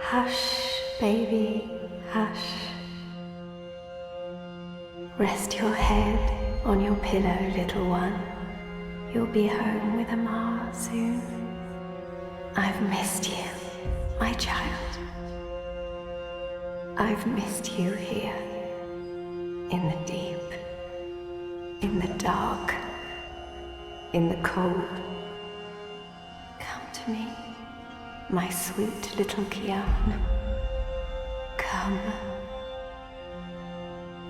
Hush, baby, hush. Rest your head on your pillow, little one. You'll be home with Amar soon. I've missed you, my child. I've missed you here, in the deep, in the dark, in the cold. Come to me, my sweet little Kian. Come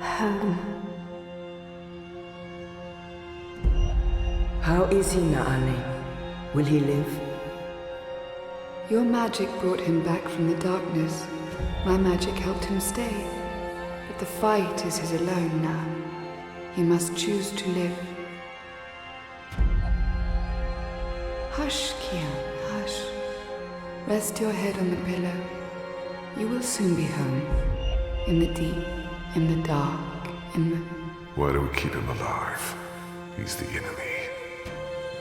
home. How is he, Naane? Will he live? Your magic brought him back from the darkness. My magic helped him stay. But the fight is his alone now. He must choose to live. Hush, Kian, hush. Rest your head on the pillow. You will soon be home. In the deep, in the dark, in the... Why do we keep him alive? He's the enemy.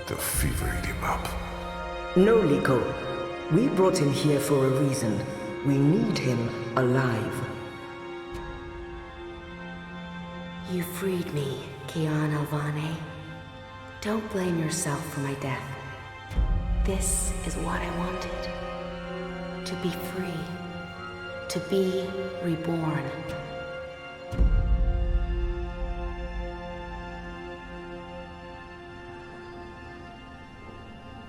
The fever ate him up. No, Liko. We brought him here for a reason. We need him alive. You freed me, Kian Alvane. Don't blame yourself for my death. This is what I wanted. To be free. To be reborn.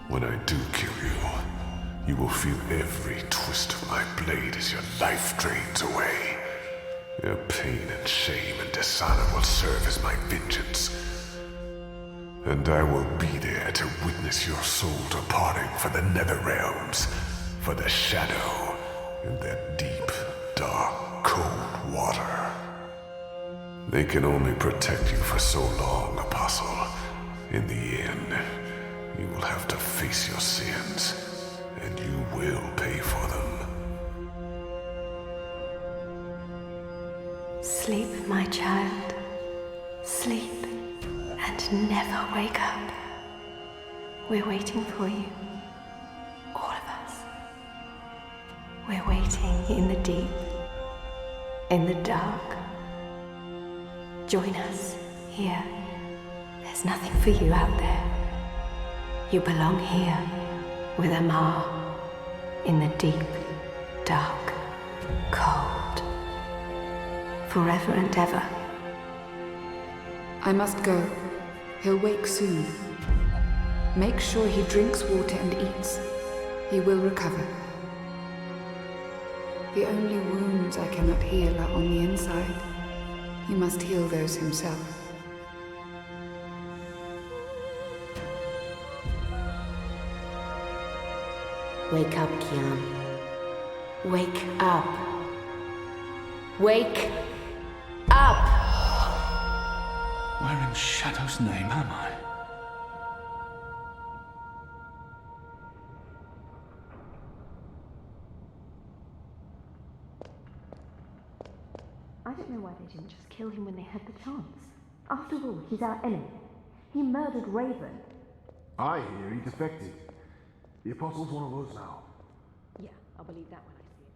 When I do kill you, you will feel every twist of my blade as your life drains away. Your pain and shame and dishonor will serve as my vengeance. And I will be there to witness your soul departing for the nether realms, for the shadow, in that deep, dark, cold water. They can only protect you for so long, Apostle. In the end, you will have to face your sins, and you will pay for them. Sleep, my child. Sleep, and never wake up. We're waiting for you. All of us. We're waiting in the deep, in the dark. Join us here. There's nothing for you out there. You belong here, with Amar, in the deep, dark, cold. Forever and ever. I must go. He'll wake soon. Make sure he drinks water and eats. He will recover. The only wounds I cannot heal are on the inside. He must heal those himself. Wake up, Kian. Wake up. Wake up! Where in Shadow's name am I? I don't know why they didn't just kill him when they had the chance. After all, he's our enemy. He murdered Raven. I hear he defected. The Apostle's one of us now. Yeah, I'll believe that when I see it.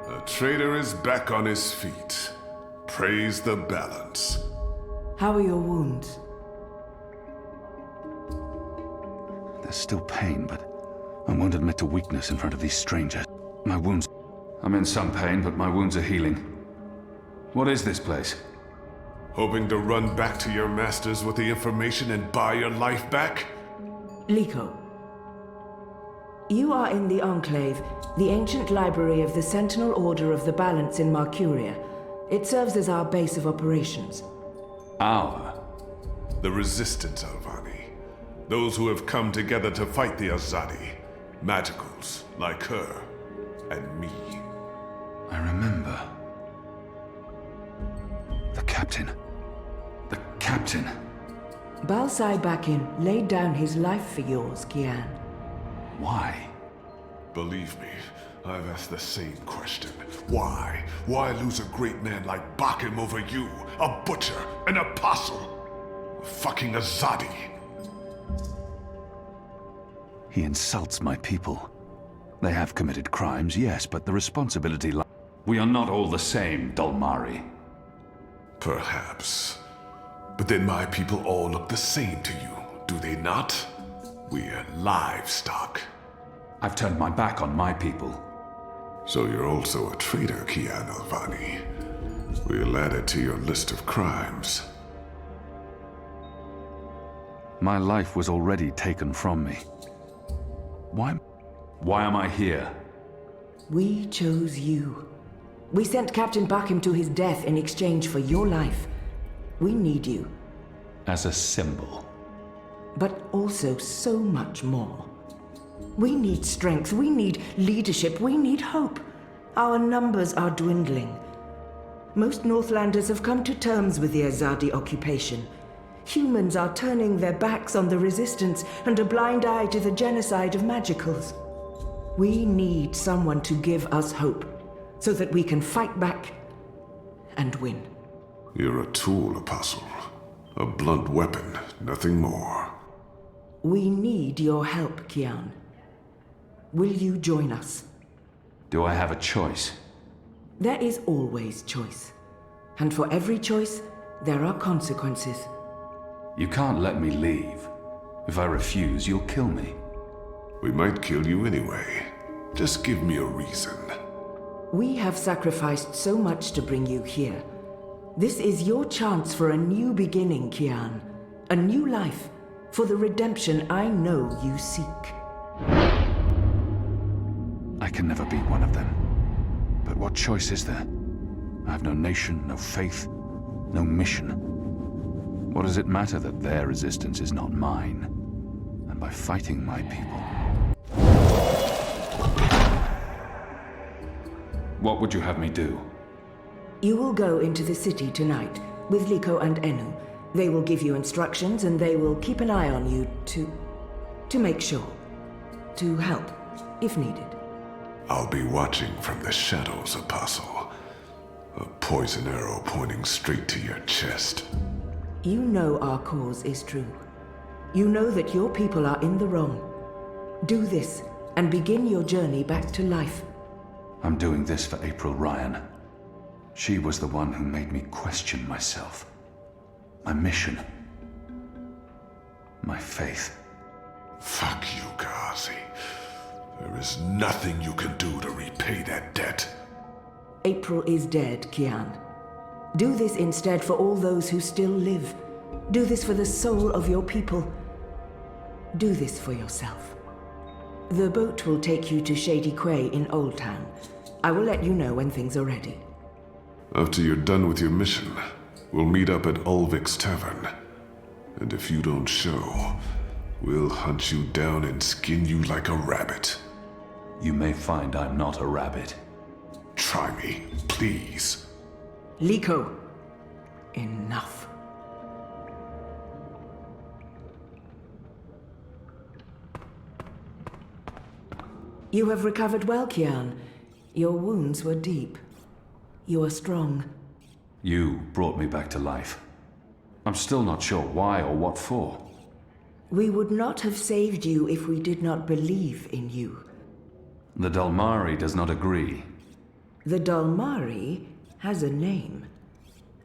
The traitor is back on his feet. Praise the balance. How are your wounds? There's still pain, but I won't admit to weakness in front of these strangers. My wounds... I'm in some pain, but my wounds are healing. What is this place? Hoping to run back to your masters with the information and buy your life back? Liko, you are in the Enclave, the ancient library of the Sentinel Order of the Balance in Marcuria. It serves as our base of operations. Our? The Resistance, Alvane. Those who have come together to fight the Azadi. Magicals, like her, and me. I remember. The captain. The captain. Balsai Bakin laid down his life for yours, Kian. Why? Believe me, I've asked the same question. Why? Why lose a great man like Bakim over you? A butcher, an apostle, a fucking Azadi. He insults my people. They have committed crimes, yes, but the responsibility lies... We are not all the same, Dalmari. Perhaps. But then my people all look the same to you, do they not? We're livestock. I've turned my back on my people. So you're also a traitor, Kian Alvane. We'll add it to your list of crimes. My life was already taken from me. Why am I here? We chose you. We sent Captain Bakim to his death in exchange for your life. We need you. As a symbol. But also so much more. We need strength, we need leadership, we need hope. Our numbers are dwindling. Most Northlanders have come to terms with the Azadi occupation. Humans are turning their backs on the Resistance and a blind eye to the genocide of magicals. We need someone to give us hope, so that we can fight back and win. You're a tool, Apostle. A blunt weapon, nothing more. We need your help, Kian. Will you join us? Do I have a choice? There is always choice. And for every choice, there are consequences. You can't let me leave. If I refuse, you'll kill me. We might kill you anyway. Just give me a reason. We have sacrificed so much to bring you here. This is your chance for a new beginning, Kian. A new life, for the redemption I know you seek. I can never beat one of them. But what choice is there? I have no nation, no faith, no mission. What does it matter that their resistance is not mine? And by fighting my people... What would you have me do? You will go into the city tonight, with Liko and Enu. They will give you instructions and they will keep an eye on you to make sure. To help, if needed. I'll be watching from the shadows, Apostle. A poison arrow pointing straight to your chest. You know our cause is true. You know that your people are in the wrong. Do this, and begin your journey back to life. I'm doing this for April Ryan. She was the one who made me question myself. My mission. My faith. Fuck you, Ghazi. There is nothing you can do to repay that debt. April is dead, Kian. Do this instead for all those who still live. Do this for the soul of your people. Do this for yourself. The boat will take you to Shady Quay in Old Town. I will let you know when things are ready. After you're done with your mission, we'll meet up at Ulvik's Tavern. And if you don't show, we'll hunt you down and skin you like a rabbit. You may find I'm not a rabbit. Try me, please. Liko, enough. You have recovered well, Kian. Your wounds were deep. You are strong. You brought me back to life. I'm still not sure why or what for. We would not have saved you if we did not believe in you. The Dalmari does not agree. The Dalmari has a name,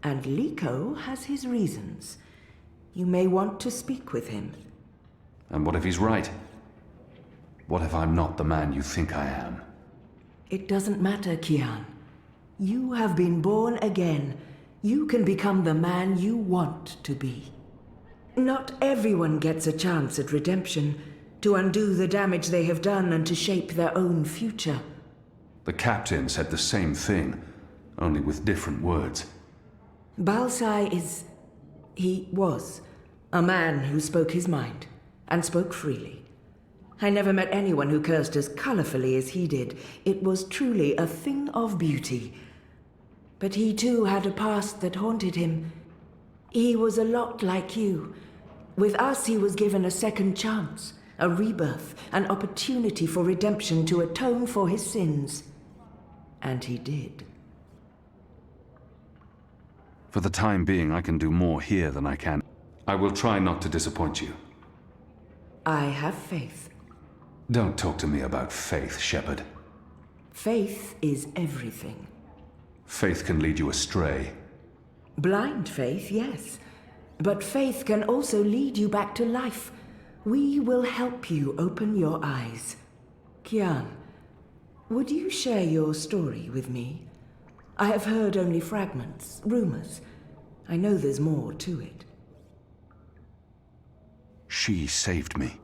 and Liko has his reasons. You may want to speak with him. And what if he's right? What if I'm not the man you think I am? It doesn't matter, Kian. You have been born again. you can become the man you want to be. Not everyone gets a chance at redemption, to undo the damage they have done and to shape their own future. The captain said the same thing, only with different words. Balsai he was a man who spoke his mind, and spoke freely. I never met anyone who cursed as colorfully as he did. It was truly a thing of beauty. But he too had a past that haunted him. He was a lot like you. With us, he was given a second chance, a rebirth, an opportunity for redemption to atone for his sins. And he did. For the time being, I can do more here than I can. I will try not to disappoint you. I have faith. Don't talk to me about faith, Shepard. Faith is everything. Faith can lead you astray. Blind faith, yes. But faith can also lead you back to life. We will help you open your eyes. Kian, would you share your story with me? I have heard only fragments, rumors. I know there's more to it. She saved me.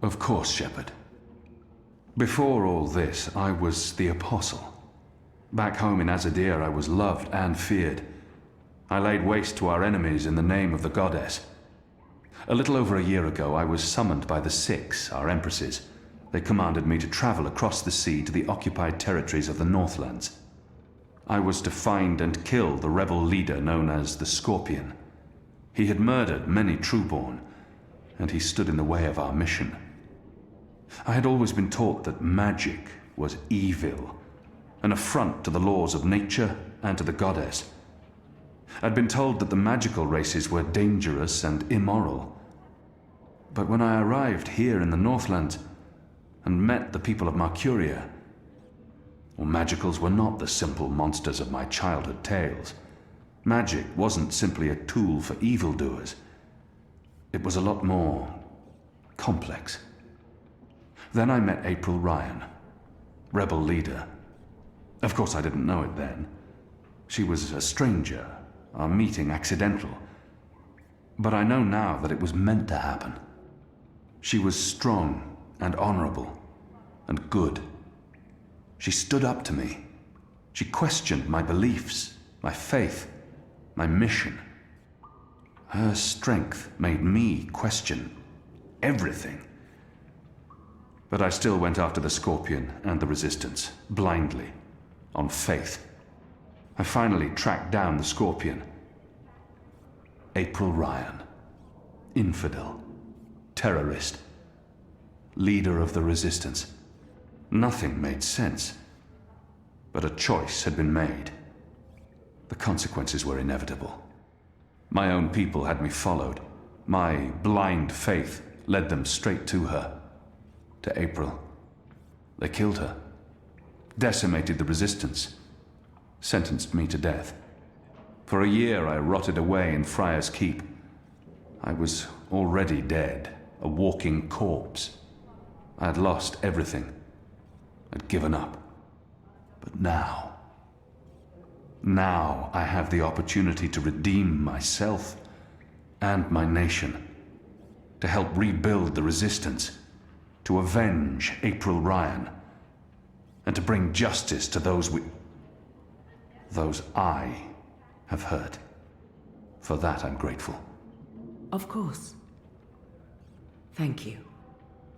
Of course, Shepard. Before all this, I was the Apostle. Back home in Azadir, I was loved and feared. I laid waste to our enemies in the name of the goddess. A little over a year ago, I was summoned by the Six, our empresses. They commanded me to travel across the sea to the occupied territories of the Northlands. I was to find and kill the rebel leader known as the Scorpion. He had murdered many Trueborn, and he stood in the way of our mission. I had always been taught that magic was evil, an affront to the laws of nature and to the goddess. I'd been told that the magical races were dangerous and immoral. But when I arrived here in the Northlands and met the people of Marcuria, well, magicals were not the simple monsters of my childhood tales. Magic wasn't simply a tool for evildoers. It was a lot more complex. Then I met April Ryan, rebel leader. Of course, I didn't know it then. She was a stranger, our meeting accidental. But I know now that it was meant to happen. She was strong and honorable and good. She stood up to me. She questioned my beliefs, my faith, my mission. Her strength made me question everything. But I still went after the Scorpion and the Resistance, blindly, on faith. I finally tracked down the Scorpion. April Ryan. Infidel. Terrorist. Leader of the Resistance. Nothing made sense. But a choice had been made. The consequences were inevitable. My own people had me followed. My blind faith led them straight to her. To April. They killed her. Decimated the Resistance. Sentenced me to death. For a year I rotted away in Friar's Keep. I was already dead, a walking corpse. I had lost everything. I'd given up. But now I have the opportunity to redeem myself and my nation, to help rebuild the Resistance, to avenge April Ryan, and to bring justice to those I have hurt. For that I'm grateful. Of course. Thank you.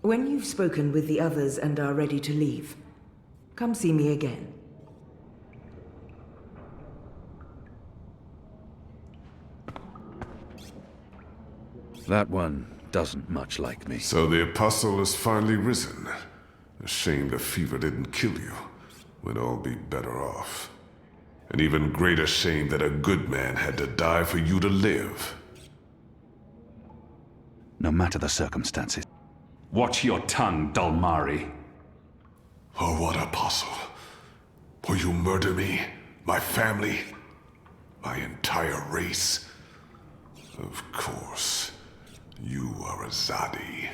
When you've spoken with the others and are ready to leave, come see me again. That one doesn't much like me. So the Apostle has finally risen. A shame the fever didn't kill you. We'd all be better off. An even greater shame that a good man had to die for you to live. No matter the circumstances. Watch your tongue, Dulmari. Oh, what Apostle? Will you murder me, my family, my entire race? Of course. You are a Zadi.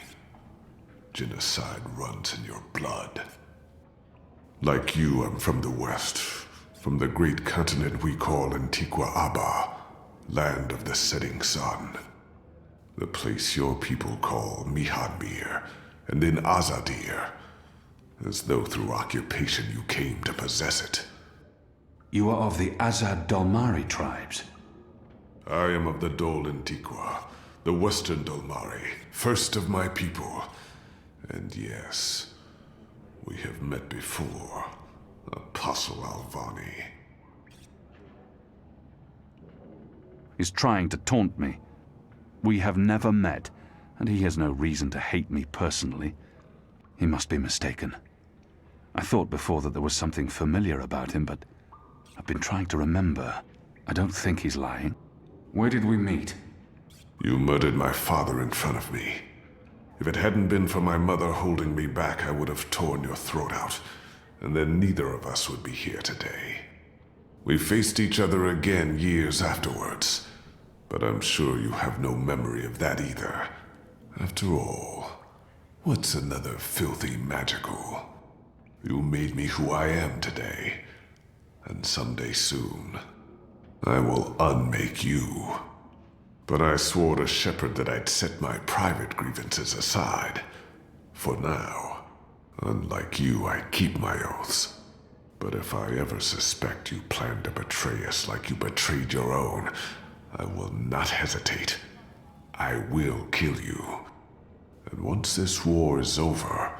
Genocide runs in your blood. Like you, I'm from the West. from the great continent we call Antigua Aba, land of the setting sun. The place your people call Mihadmir, and then Azadir, as though through occupation you came to possess it. You are of the Azad Dalmari tribes. I am of the Dol Antigua, the Western Dalmari, first of my people. And yes, we have met before, Apostle Alvane. He's trying to taunt me. We have never met, and he has no reason to hate me personally. He must be mistaken. I thought before that there was something familiar about him, but I've been trying to remember. I don't think he's lying. Where did we meet? You murdered my father in front of me. If it hadn't been for my mother holding me back, I would have torn your throat out, and then neither of us would be here today. We faced each other again years afterwards, but I'm sure you have no memory of that either. After all, what's another filthy magical? You made me who I am today, and someday soon, I will unmake you. But I swore to Shepherd that I'd set my private grievances aside. For now, unlike you, I keep my oaths. But if I ever suspect you plan to betray us like you betrayed your own, I will not hesitate. I will kill you. And once this war is over,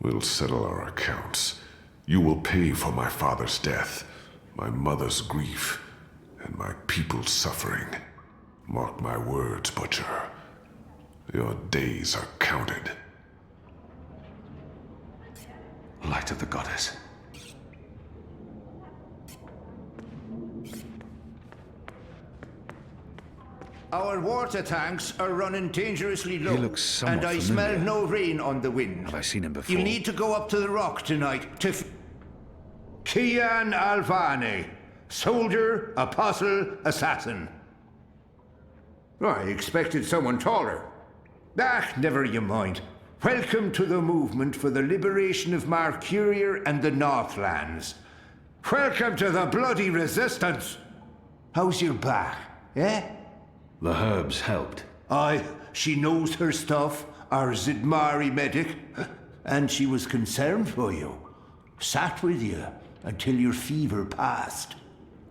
we'll settle our accounts. You will pay for my father's death, my mother's grief, and my people's suffering. Mark my words, Butcher. Your days are counted. Light of the Goddess. Our water tanks are running dangerously low. He looks somewhat and I familiar. smell no rain on the wind. Have I seen him before? You need to go up to the rock tonight to Kian Alvane. Soldier, apostle, assassin. I expected someone taller. Never you mind. Welcome to the movement for the liberation of Marcuria and the Northlands. Welcome to the bloody resistance. How's your back, eh? The herbs helped. Aye, she knows her stuff, our Zidmari medic, and she was concerned for you. Sat with you until your fever passed.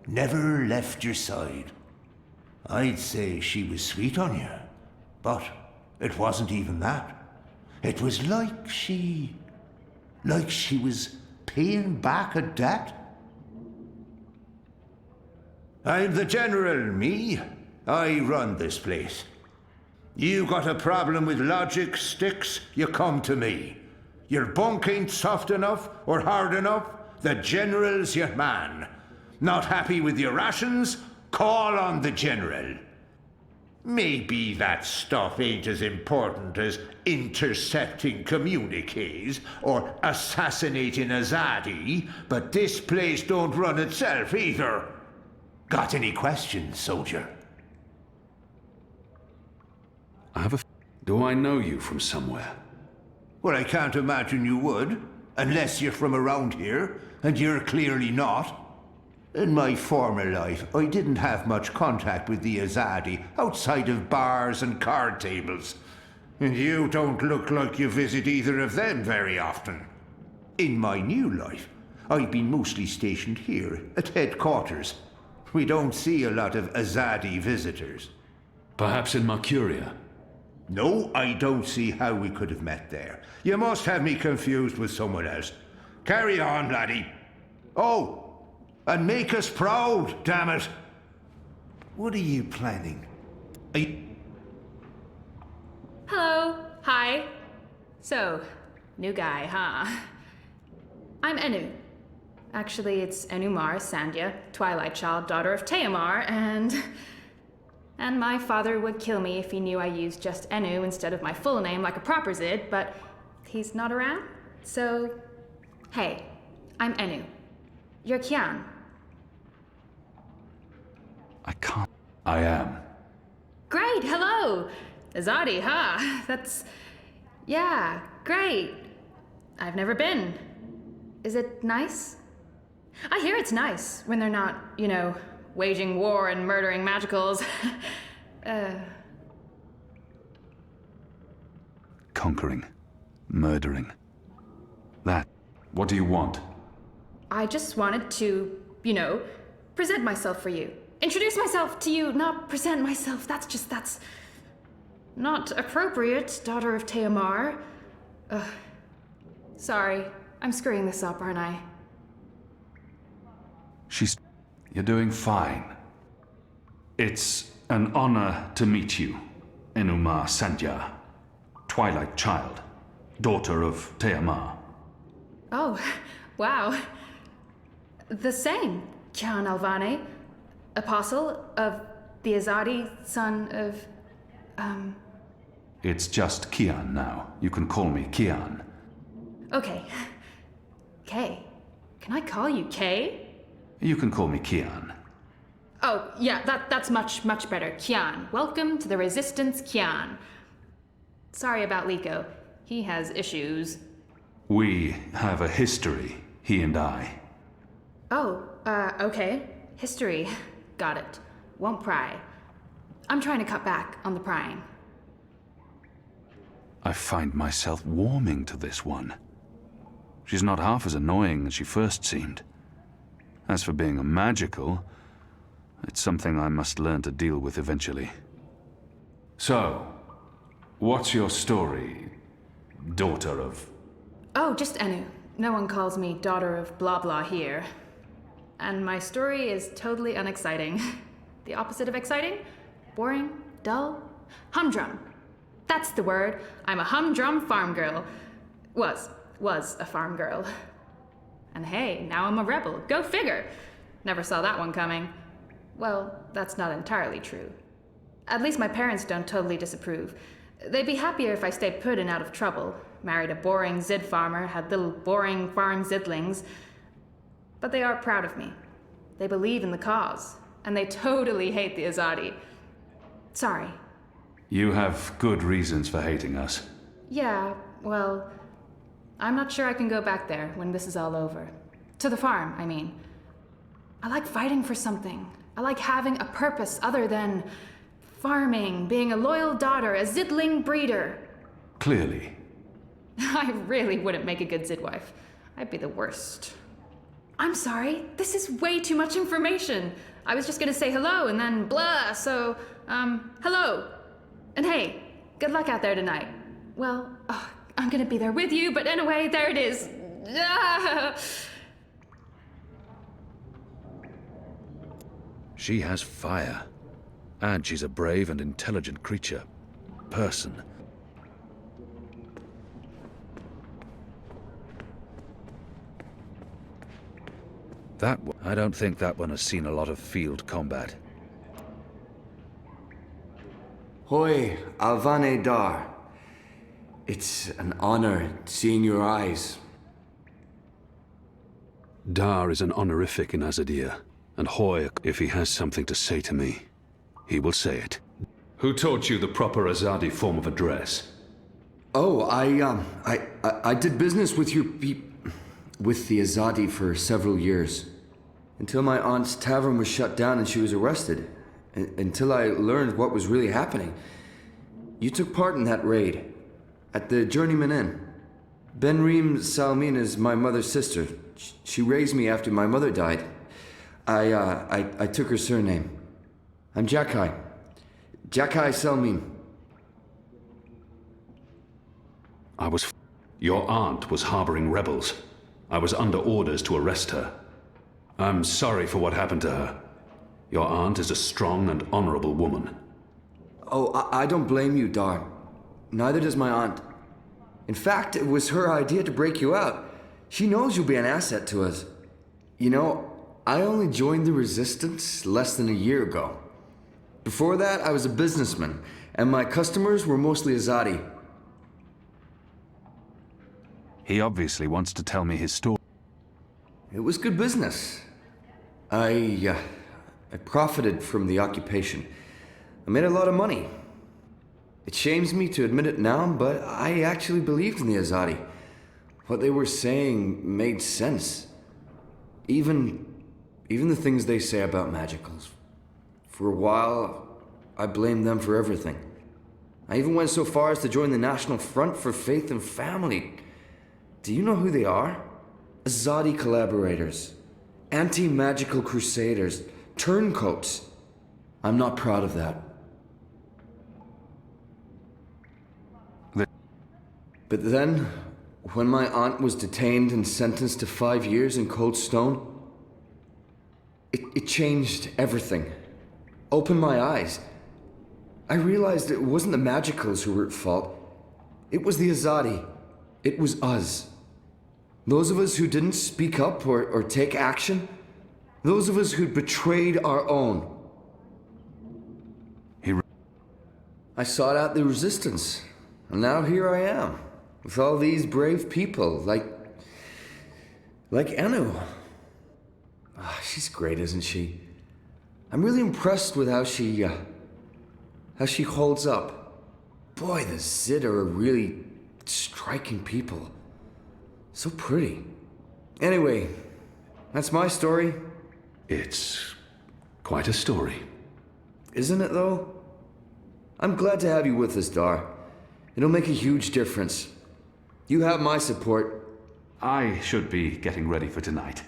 Never left your side. I'd say she was sweet on you, but it wasn't even that. It was like she was paying back a debt. I'm the general, me. I run this place. You got a problem with logic, sticks, you come to me. Your bunk ain't soft enough or hard enough, the general's your man. Not happy with your rations? Call on the general. Maybe that stuff ain't as important as intercepting communiques or assassinating Azadi, but this place don't run itself either. Got any questions, soldier? Do I know you from somewhere? Well, I can't imagine you would, unless you're from around here, and you're clearly not. In my former life, I didn't have much contact with the Azadi outside of bars and card tables. And you don't look like you visit either of them very often. In my new life, I've been mostly stationed here at headquarters. We don't see a lot of Azadi visitors. Perhaps in Marcuria? No, I don't see how we could have met there. You must have me confused with someone else. Carry on, laddie. Oh, and make us proud, damn it. What are you planning? Hello. Hi. So, new guy, huh? I'm Enu. Actually, it's Enumar Sandhya, Twilight Child, daughter of Teomar, and my father would kill me if he knew I used just Enu instead of my full name like a proper Zid, but he's not around. So, hey, I'm Enu. You're Kian. I can't. I am. Great, hello! Azadi, huh? Yeah, great. I've never been. Is it nice? I hear it's nice when they're not, waging war and murdering magicals. Conquering. Murdering. That. What do you want? I just wanted to, present myself for you. Introduce myself to you, not present myself. That's not appropriate, daughter of Teomar. Sorry, I'm screwing this up, aren't I? You're doing fine. It's an honor to meet you, Enuma Sandya, Twilight Child, daughter of Teomar. Oh, wow. The same, Kian Alvane, apostle of the Azadi, son of, It's just Kian now. You can call me Kian. Okay. Kay. Can I call you Kay? You can call me Kian. Oh, yeah, that's much better. Kian. Welcome to the Resistance, Kian. Sorry about Liko. He has issues. We have a history, he and I. Oh, okay. History. Got it. Won't pry. I'm trying to cut back on the prying. I find myself warming to this one. She's not half as annoying as she first seemed. As for being a magical, it's something I must learn to deal with eventually. So, what's your story, daughter of... Oh, just Enu. No one calls me daughter of blah blah here. And my story is totally unexciting. The opposite of exciting? Boring? Dull? Humdrum. That's the word. I'm a humdrum farm girl. Was a farm girl. And hey, now I'm a rebel. Go figure. Never saw that one coming. Well, that's not entirely true. At least my parents don't totally disapprove. They'd be happier if I stayed put and out of trouble. Married a boring Zid farmer, had little boring farm Zidlings. But they are proud of me. They believe in the cause. And they totally hate the Azadi. Sorry. You have good reasons for hating us. Yeah, well, I'm not sure I can go back there when this is all over. To the farm, I mean. I like fighting for something. I like having a purpose other than farming, being a loyal daughter, a Zidling breeder. Clearly. I really wouldn't make a good Zidwife. I'd be the worst. I'm sorry, this is way too much information. I was just gonna say hello and then blah, so, hello. And hey, good luck out there tonight. Well, I'm gonna be there with you, but anyway, there it is. She has fire. And she's a brave and intelligent creature. Person. I don't think that one has seen a lot of field combat. Hoi, Alvane Dar. It's an honor seeing your eyes. Dar is an honorific in Azadir, and Hoy, if he has something to say to me, he will say it. Who taught you the proper Azadi form of address? Oh, I did business with with the Azadi for several years. Until my aunt's tavern was shut down and she was arrested. Until I learned what was really happening. You took part in that raid. At the Journeyman Inn. Benreem Salmin is my mother's sister. She raised me after my mother died. I took her surname. I'm Jakai. Jakai Salmin. Your aunt was harboring rebels. I was under orders to arrest her. I'm sorry for what happened to her. Your aunt is a strong and honorable woman. Oh, I don't blame you, Dar. Neither does my aunt. In fact, it was her idea to break you out. She knows you'll be an asset to us. You know, I only joined the Resistance less than a year ago. Before that, I was a businessman, and my customers were mostly Azadi. He obviously wants to tell me his story. It was good business. I profited from the occupation. I made a lot of money. It shames me to admit it now, but I actually believed in the Azadi. What they were saying made sense. Even the things they say about magicals. For a while, I blamed them for everything. I even went so far as to join the National Front for Faith and Family. Do you know who they are? Azadi collaborators. Anti-magical crusaders. Turncoats. I'm not proud of that. But then, when my aunt was detained and sentenced to 5 years in Cold Stone, it changed everything. Opened my eyes. I realized it wasn't the magicals who were at fault. It was the Azadi. It was us. Those of us who didn't speak up or take action. Those of us who'd betrayed our own. I sought out the resistance. And now here I am. With all these brave people, like Enu. Oh, she's great, isn't she? I'm really impressed with how she holds up. Boy, the Zid are really striking people. So pretty. Anyway, that's my story. It's quite a story. Isn't it, though? I'm glad to have you with us, Dar. It'll make a huge difference. You have my support. I should be getting ready for tonight.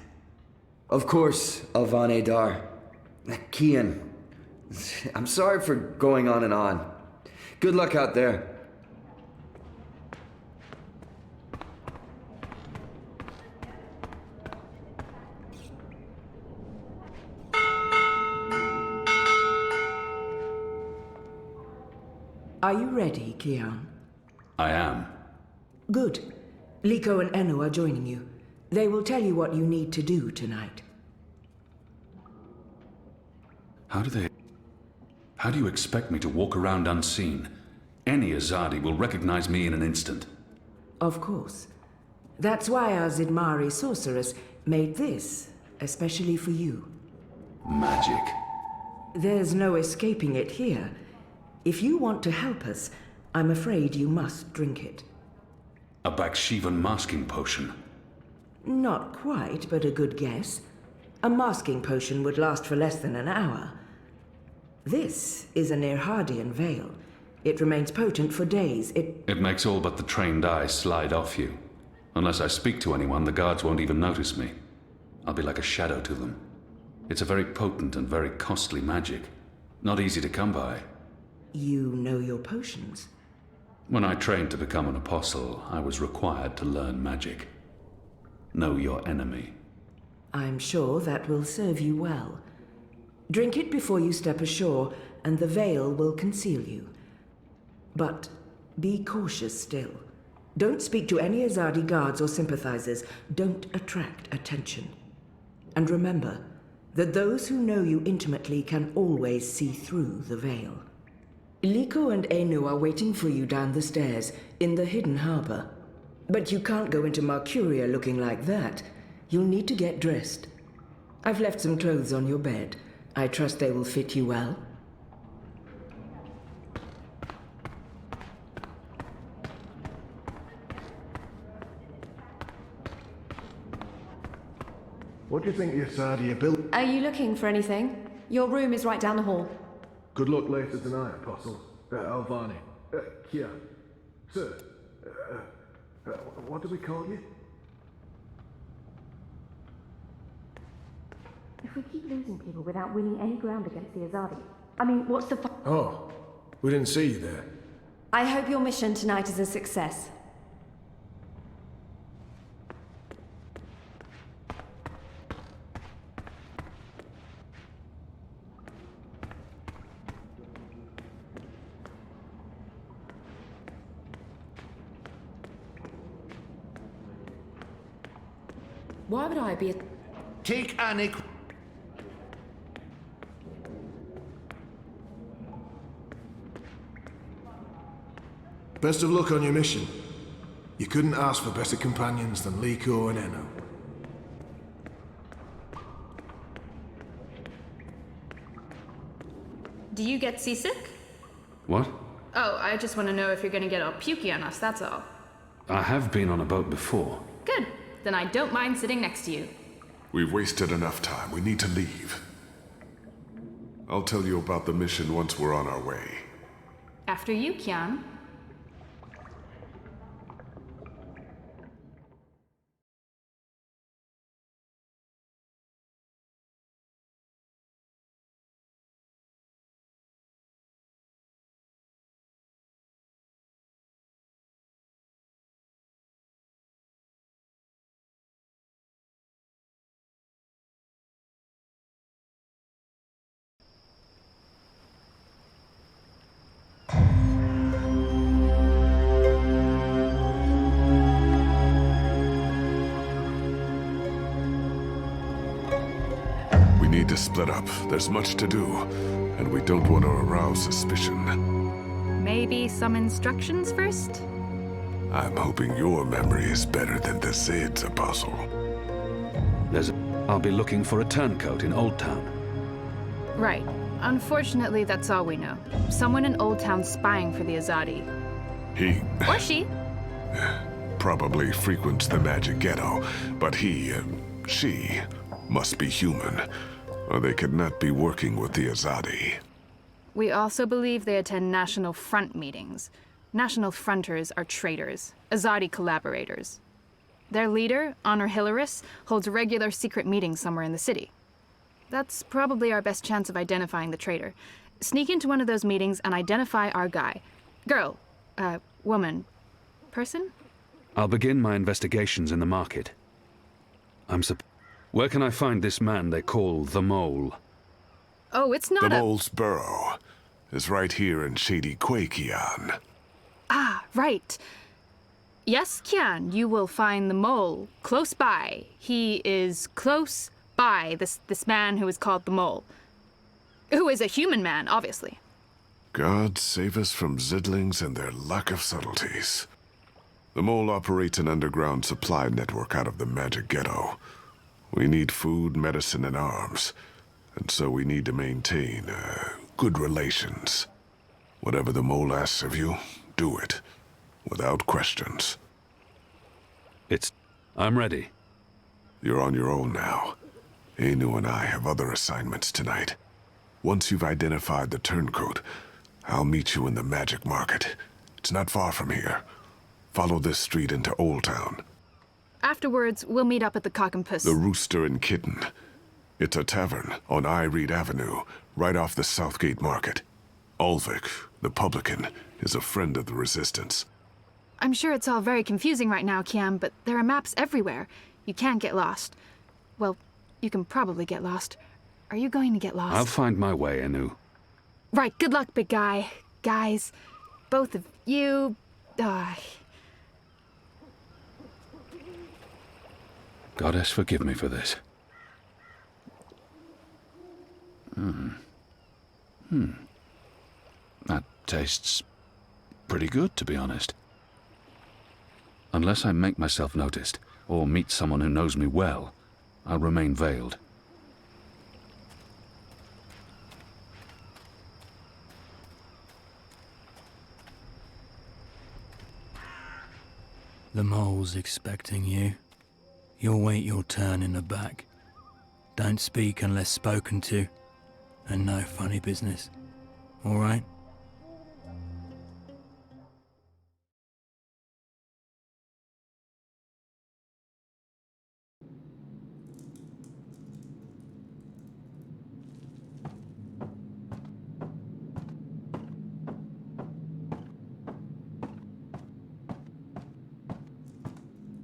Of course, Alvane Dar. Kian. I'm sorry for going on and on. Good luck out there. Are you ready, Kian? I am. Good. Liko and Enu are joining you. They will tell you what you need to do tonight. How do you expect me to walk around unseen? Any Azadi will recognize me in an instant. Of course. That's why our Zidmari sorceress made this, especially for you. Magic. There's no escaping it here. If you want to help us, I'm afraid you must drink it. A Bakshivan masking potion. Not quite, but a good guess. A masking potion would last for less than an hour. This is an Irhadian veil. It remains potent for days. It makes all but the trained eyes slide off you. Unless I speak to anyone, the guards won't even notice me. I'll be like a shadow to them. It's a very potent and very costly magic. Not easy to come by. You know your potions? When I trained to become an apostle, I was required to learn magic. Know your enemy. I'm sure that will serve you well. Drink it before you step ashore, and the veil will conceal you. But be cautious still. Don't speak to any Azadi guards or sympathizers. Don't attract attention. And remember that those who know you intimately can always see through the veil. Liko and Enu are waiting for you down the stairs, in the hidden harbor. But you can't go into Marcuria looking like that. You'll need to get dressed. I've left some clothes on your bed. I trust they will fit you well. What do you think the Azadi are building? Are you looking for anything? Your room is right down the hall. Good luck later tonight, Apostle. Alvane. Kian. Sir. What do we call you? If we keep losing people without winning any ground against the Azadi, I mean, what's the Oh, we didn't see you there. I hope your mission tonight is a success. Why would I be Take Anik. Best of luck on your mission. You couldn't ask for better companions than Liko and Enu. Do you get seasick? What? Oh, I just want to know if you're going to get all pukey on us, that's all. I have been on a boat before. Good. Then I don't mind sitting next to you. We've wasted enough time. We need to leave. I'll tell you about the mission once we're on our way. After you, Kian. We need to split up. There's much to do, and we don't want to arouse suspicion. Maybe some instructions first? I'm hoping your memory is better than the Zed's, Apostle. I'll be looking for a turncoat in Old Town. Right. Unfortunately, that's all we know. Someone in Old Town spying for the Azadi. He... Or she. probably frequents the magic ghetto, but she must be human, or they could not be working with the Azadi. We also believe they attend National Front meetings. National Fronters are traitors, Azadi collaborators. Their leader, Honor Hilaris, holds regular secret meetings somewhere in the city. That's probably our best chance of identifying the traitor. Sneak into one of those meetings and identify our guy. Girl, woman, person? I'll begin my investigations in the market. Where can I find this man they call the Mole? Oh, it's not The Mole's burrow is right here in Shady Quay, Kian. Ah, right. Yes, Kian, you will find the Mole close by. He is close by, this man who is called the Mole. Who is a human man, obviously. God save us from Zidlings and their lack of subtleties. The Mole operates an underground supply network out of the magic ghetto. We need food, medicine, and arms. And so we need to maintain, good relations. Whatever the Mole asks of you, do it. Without questions. I'm ready. You're on your own now. Anu and I have other assignments tonight. Once you've identified the turncoat, I'll meet you in the magic market. It's not far from here. Follow this street into Old Town. Afterwards, we'll meet up at the Cock and Puss. The Rooster and Kitten. It's a tavern on I Reed Avenue, right off the Southgate Market. Ulvik, the publican, is a friend of the Resistance. I'm sure it's all very confusing right now, Kian, but there are maps everywhere. You can't get lost. Well, you can probably get lost. Are you going to get lost? I'll find my way, Anu. Right, good luck, big guy. Guys, both of you... Goddess, forgive me for this. That tastes pretty good, to be honest. Unless I make myself noticed, or meet someone who knows me well, I'll remain veiled. The Mole's expecting you. You'll wait your turn in the back. Don't speak unless spoken to, and no funny business. All right?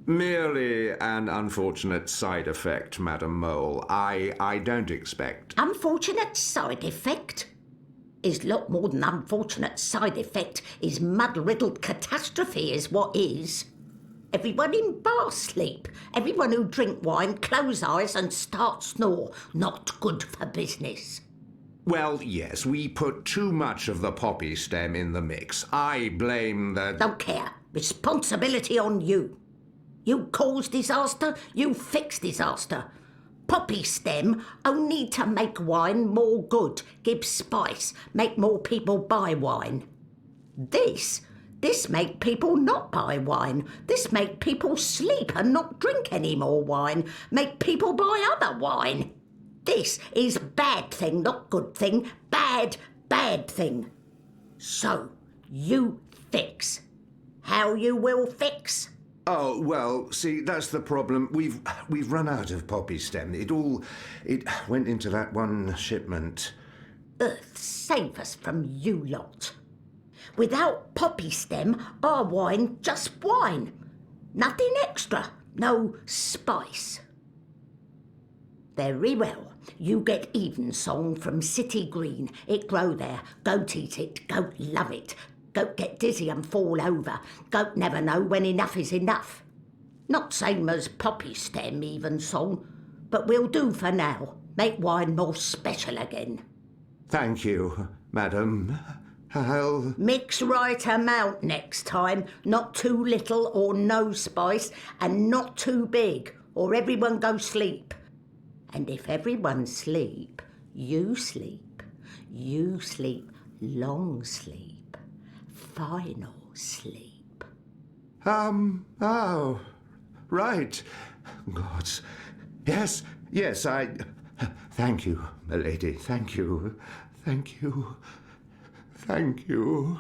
Merely an unfortunate side effect, Madam Mole. I don't expect... Unfortunate side effect? Is lot more than unfortunate side effect. Is mud-riddled catastrophe is what is. Everyone in bar sleep. Everyone who drink wine close eyes and start snore. Not good for business. Well, yes, we put too much of the poppy stem in the mix. I blame the... Don't care. Responsibility on you. You cause disaster, you fix disaster. Poppy stem only to make wine more good, give spice, make more people buy wine. This This make people not buy wine. This make people sleep and not drink any more wine. Make people buy other wine. This is bad thing, not good thing. Bad, bad thing. So, you fix. How you will fix? Oh, well, see, that's the problem. We've run out of poppy stem. It went into that one shipment. Earth save us from you lot. Without poppy stem, our wine just wine. Nothing extra, no spice. Very well. You get evensong from City Green. It grow there. Goat eat it. Goat love it. Goat get dizzy and fall over. Goat never know when enough is enough. Not same as poppy stem evensong, but we'll do for now. Make wine more special again. Thank you, madam. I'll... Mix right amount next time. Not too little or no spice, and not too big, or everyone go sleep. And if everyone sleep, you sleep. You sleep long sleep. Final sleep. Oh, right. Gods. Yes, I... Thank you, milady, thank you. Thank you. Thank you.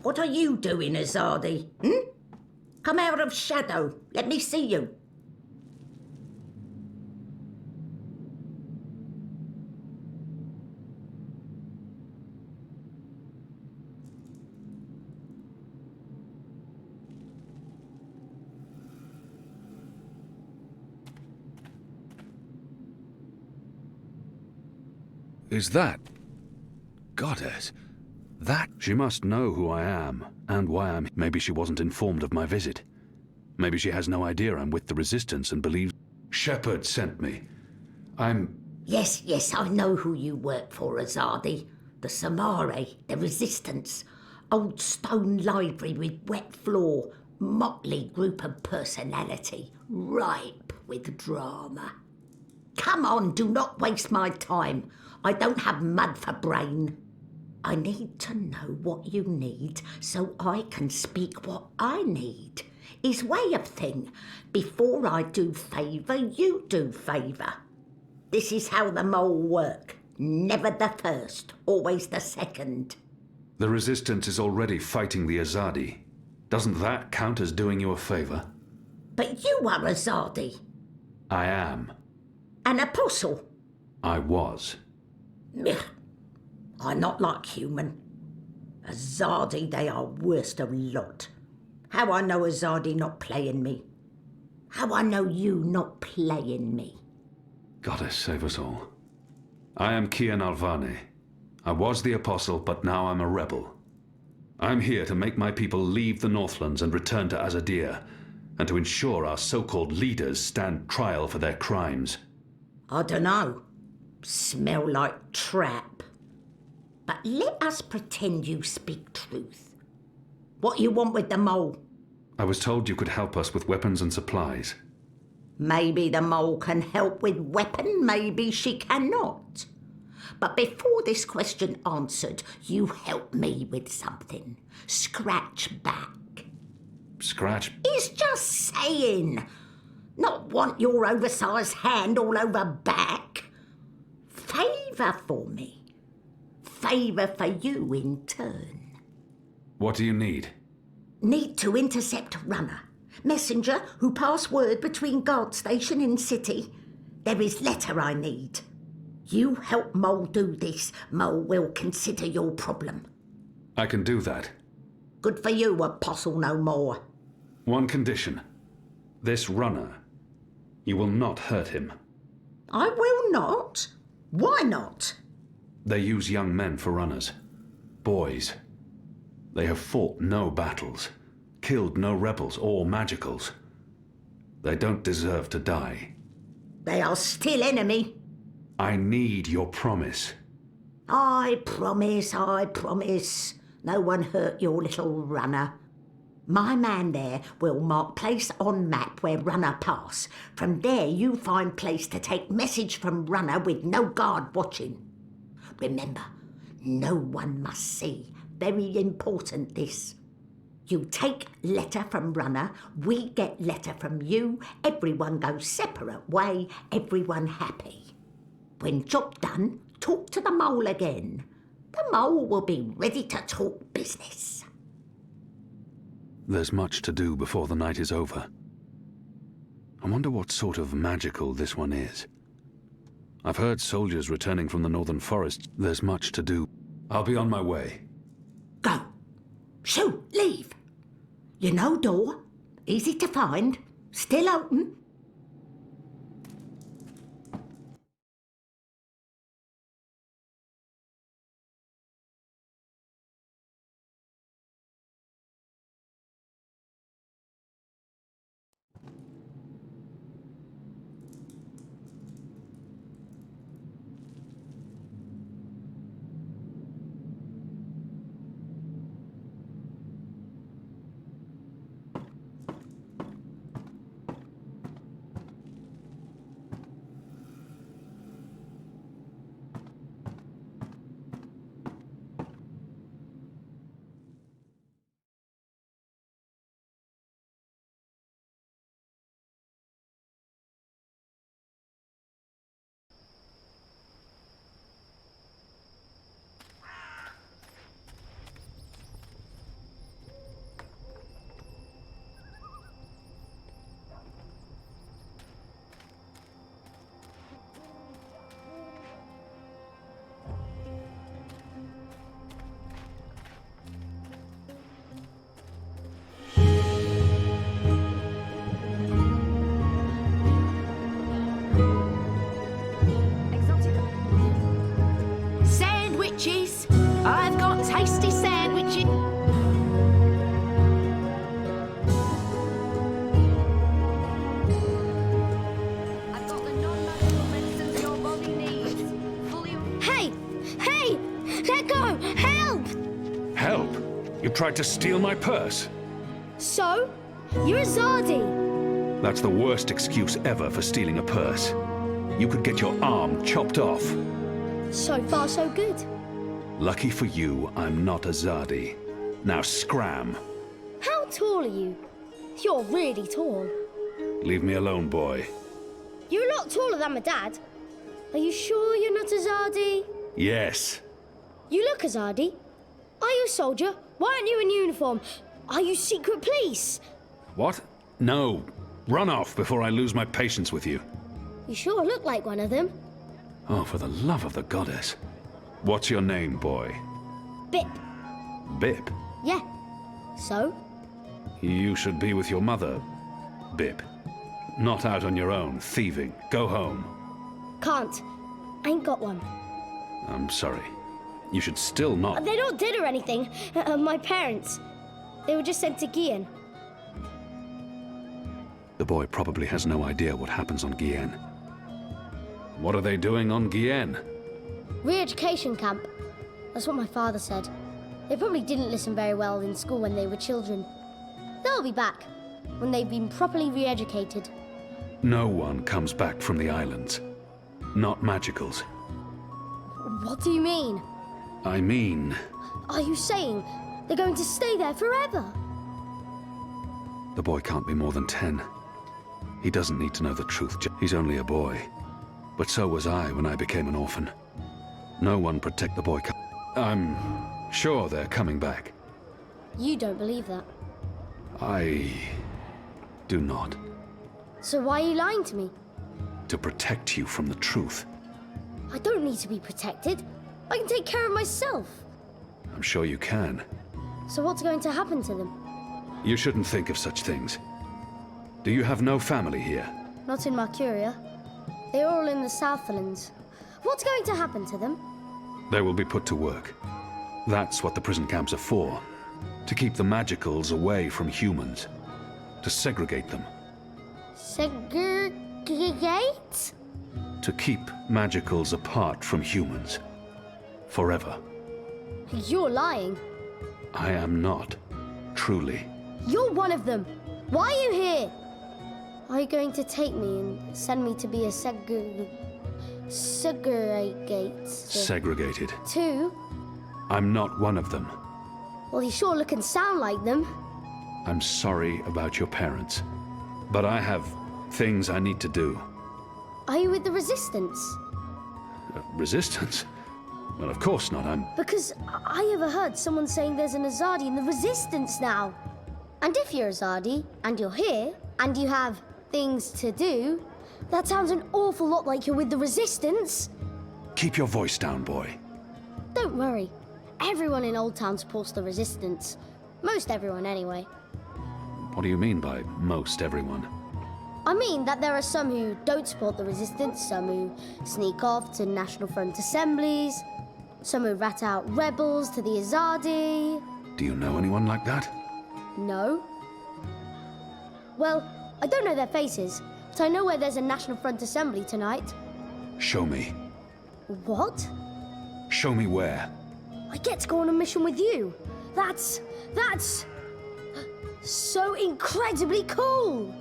What are you doing, Azadi? Come out of shadow. Let me see you. Is that... Goddess? That... She must know who I am, and why I'm... Maybe she wasn't informed of my visit. Maybe she has no idea I'm with the Resistance and believes... Shepard sent me. Yes, I know who you work for, Azadi. The Samare, the Resistance. Old stone library with wet floor. Motley group of personality. Ripe with drama. Come on, do not waste my time. I don't have mud for brain. I need to know what you need so I can speak what I need. Is way of thing. Before I do favour, you do favour. This is how the mole work. Never the first, always the second. The Resistance is already fighting the Azadi. Doesn't that count as doing you a favour? But you are Azadi. I am. An apostle. I was. I'm not like human. Azadi, they are worst of lot. How I know Azadi not playing me? How I know you not playing me? Goddess save us all. I am Kian Alvane. I was the apostle, but now I'm a rebel. I'm here to make my people leave the Northlands and return to Azadir, and to ensure our so-called leaders stand trial for their crimes. I dunno. Smell like trap. But let us pretend you speak truth. What you want with the mole? I was told you could help us with weapons and supplies. Maybe the mole can help with weapon, maybe she cannot. But before this question answered, you help me with something. Scratch back. Scratch? It's just saying. Not want your oversized hand all over back. Favour for me. Favour for you in turn. What do you need? Need to intercept runner. Messenger who pass word between guard station and city. There is letter I need. You help Mole do this, Mole will consider your problem. I can do that. Good for you, apostle no more. One condition. This runner. You will not hurt him. I will not? Why not? They use young men for runners. Boys. They have fought no battles, killed no rebels or magicals. They don't deserve to die. They are still enemy. I need your promise. I promise. No one hurt your little runner. My man there will mark place on map where runner pass. From there you find place to take message from runner with no guard watching. Remember, No one must see. Very important, this. You take letter from runner, we get letter from you, everyone goes separate way, everyone happy. When job done, talk to the mole again. The mole will be ready to talk business. There's much to do before the night is over. I wonder what sort of magical this one is. I've heard soldiers returning from the northern forests. There's much to do. I'll be on my way. Go. Shoo, leave. You know door, easy to find, still open. I've got tasty sandwiches. I've got the non-magical medicines your body needs. Hey! Hey! Let go! Help! Help? You tried to steal my purse? So? You're a Zardi. That's the worst excuse ever for stealing a purse. You could get your arm chopped off. So far, so good. Lucky for you, I'm not a Zardi. Now scram. How tall are you? You're really tall. Leave me alone, boy. You're a lot taller than my dad. Are you sure you're not a Zardi? Yes. You look a Zardi. Are you a soldier? Why aren't you in uniform? Are you secret police? What? No. Run off before I lose my patience with you. You sure look like one of them. Oh, for the love of the goddess. What's your name, boy? Bip. Bip? Yeah. So? You should be with your mother, Bip. Not out on your own, thieving. Go home. Can't. Ain't got one. I'm sorry. You should still not... They're not dead or anything. My parents. They were just sent to Kian. The boy probably has no idea what happens on Kian. What are they doing on Kian? Re-education camp. That's what my father said. They probably didn't listen very well in school when they were children. They'll be back when they've been properly re-educated. No one comes back from the islands. Not magicals. What do you mean? I mean... Are you saying they're going to stay there forever? The boy can't be more than 10. He doesn't need to know the truth. He's only a boy. But so was I when I became an orphan. No one protect the boy. I'm sure they're coming back. You don't believe that. I do not. So why are you lying to me? To protect you from the truth. I don't need to be protected. I can take care of myself. I'm sure you can. So what's going to happen to them? You shouldn't think of such things. Do you have no family here? Not in Marcuria. They're all in the Southlands. What's going to happen to them? They will be put to work. That's what the prison camps are for. To keep the magicals away from humans. To segregate them. Segregate? To keep magicals apart from humans. Forever. You're lying. I am not. Truly. You're one of them. Why are you here? Are you going to take me and send me to be a segregated? Segregated. To I'm not one of them. Well, you sure look and sound like them. I'm sorry about your parents, but I have things I need to do. Are you with the Resistance? Resistance? Well, of course not. Because I overheard someone saying there's an Azadi in the Resistance now. And if you're Azadi, and you're here, and you have things to do, that sounds an awful lot like you're with the Resistance. Keep your voice down, boy. Don't worry. Everyone in Old Town supports the Resistance. Most everyone, anyway. What do you mean by most everyone? I mean that there are some who don't support the Resistance, some who sneak off to National Front assemblies, some who rat out rebels to the Azadi. Do you know anyone like that? No. Well, I don't know their faces, but I know where there's a National Front assembly tonight. Show me. What? Show me where. I get to go on a mission with you. That's so incredibly cool.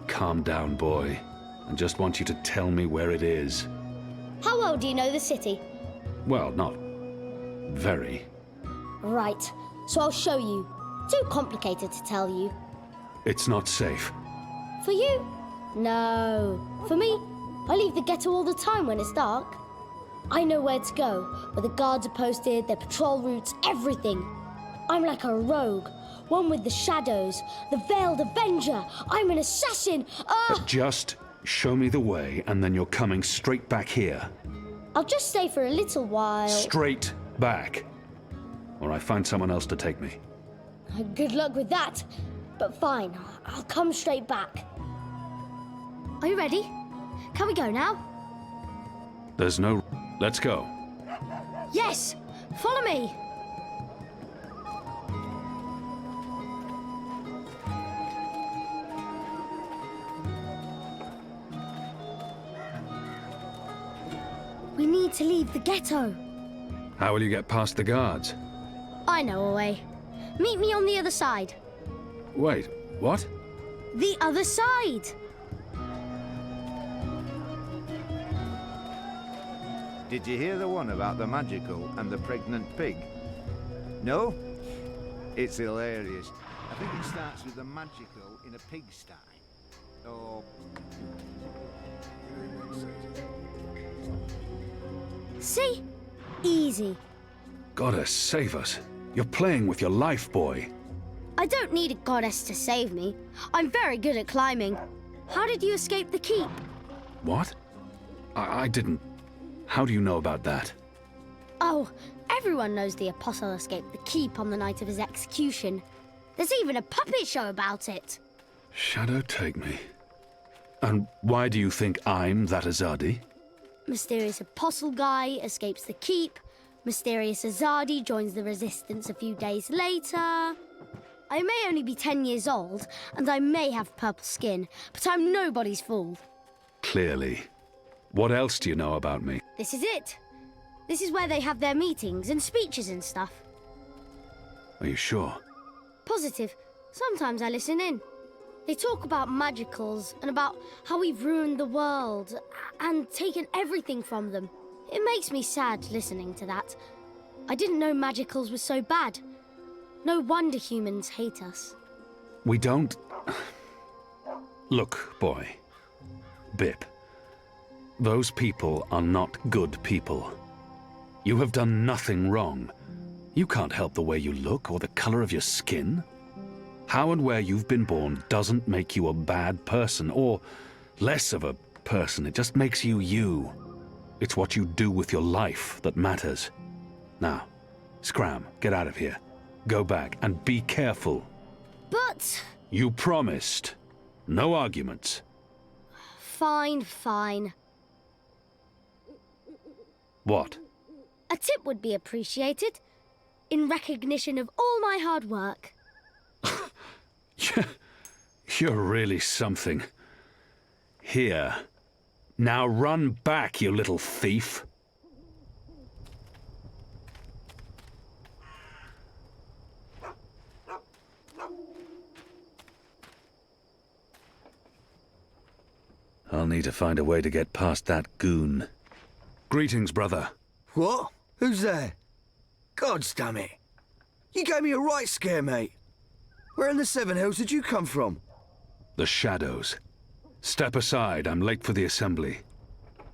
Calm down, boy. I just want you to tell me where it is. How well do you know the city? Well, not very. Right, so I'll show you. Too complicated to tell you. It's not safe. For you? No. For me, I leave the ghetto all the time when it's dark. I know where to go, where the guards are posted, their patrol routes, everything. I'm like a rogue, one with the shadows, the veiled avenger. I'm an assassin. Just show me the way, and then you're coming straight back here. I'll just stay for a little while. Straight back. Or I find someone else to take me. Good luck with that. But fine, I'll come straight back. Are you ready? Can we go now? There's no... Let's go. Yes! Follow me! We need to leave the ghetto. How will you get past the guards? I know a way. Meet me on the other side. Wait, what? The other side! Did you hear the one about the magical and the pregnant pig? No? It's hilarious. I think it starts with the magical in a pigsty. Or... See? Easy. Goddess, save us. You're playing with your life, boy. I don't need a goddess to save me. I'm very good at climbing. How did you escape the keep? What? I didn't... How do you know about that? Oh, everyone knows the Apostle escaped the keep on the night of his execution. There's even a puppet show about it. Shadow take me. And why do you think I'm that Azadi? Mysterious Apostle guy escapes the keep. Mysterious Azadi joins the Resistance a few days later. I may only be 10 years old, and I may have purple skin, but I'm nobody's fool. Clearly. What else do you know about me? This is it. This is where they have their meetings and speeches and stuff. Are you sure? Positive. Sometimes I listen in. They talk about magicals and about how we've ruined the world and taken everything from them. It makes me sad listening to that. I didn't know magicals were so bad. No wonder humans hate us. We don't... Look, boy. Bip. Those people are not good people. You have done nothing wrong. You can't help the way you look or the color of your skin. How and where you've been born doesn't make you a bad person or less of a person. It just makes you you. It's what you do with your life that matters. Now, scram, get out of here. Go back and be careful. But... You promised. No arguments. Fine, fine. What? A tip would be appreciated, in recognition of all my hard work. You're really something. Here. Now run back, you little thief. I'll need to find a way to get past that goon. Greetings, brother. What? Who's there? Gods damn it. You gave me a right scare, mate. Where in the Seven Hills did you come from? The shadows. Step aside, I'm late for the assembly.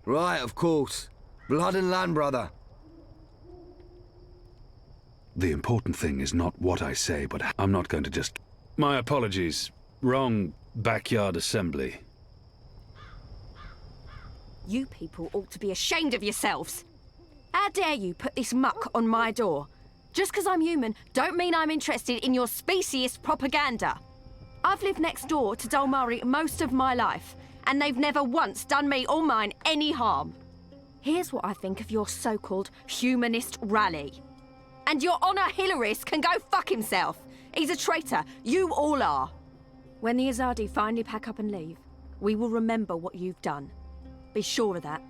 Right, of course. Blood and land, brother. The important thing is not what I say, but I'm not going to just... My apologies. Wrong backyard assembly. You people ought to be ashamed of yourselves. How dare you put this muck on my door? Just because I'm human, don't mean I'm interested in your speciesist propaganda. I've lived next door to Dolmari most of my life, and they've never once done me or mine any harm. Here's what I think of your so-called humanist rally. And your Honor Hilarist can go fuck himself. He's a traitor. You all are. When the Azadi finally pack up and leave, we will remember what you've done. Be sure of that.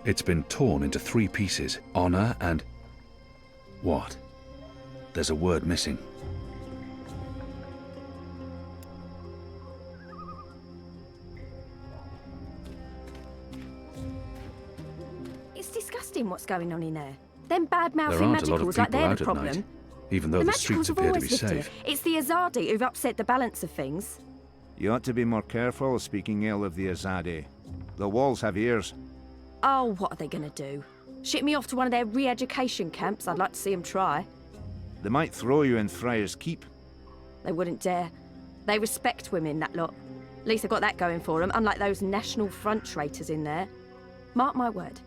It's been torn into 3 pieces. Honor and... What? There's a word missing. It's disgusting what's going on in there. Them bad-mouthing There aren't a lot of magicals like people they're out the at problem. night, even though the streets magicals have appear to always be lived here. safe. It's the Azadi who've upset the balance of things. You ought to be more careful speaking ill of the Azadi. The walls have ears. Oh, what are they going to do? Ship me off to one of their re-education camps? I'd like to see them try. They might throw you in Friar's Keep. They wouldn't dare. They respect women, that lot. At least they've got that going for them, unlike those National Front traitors in there. Mark my word.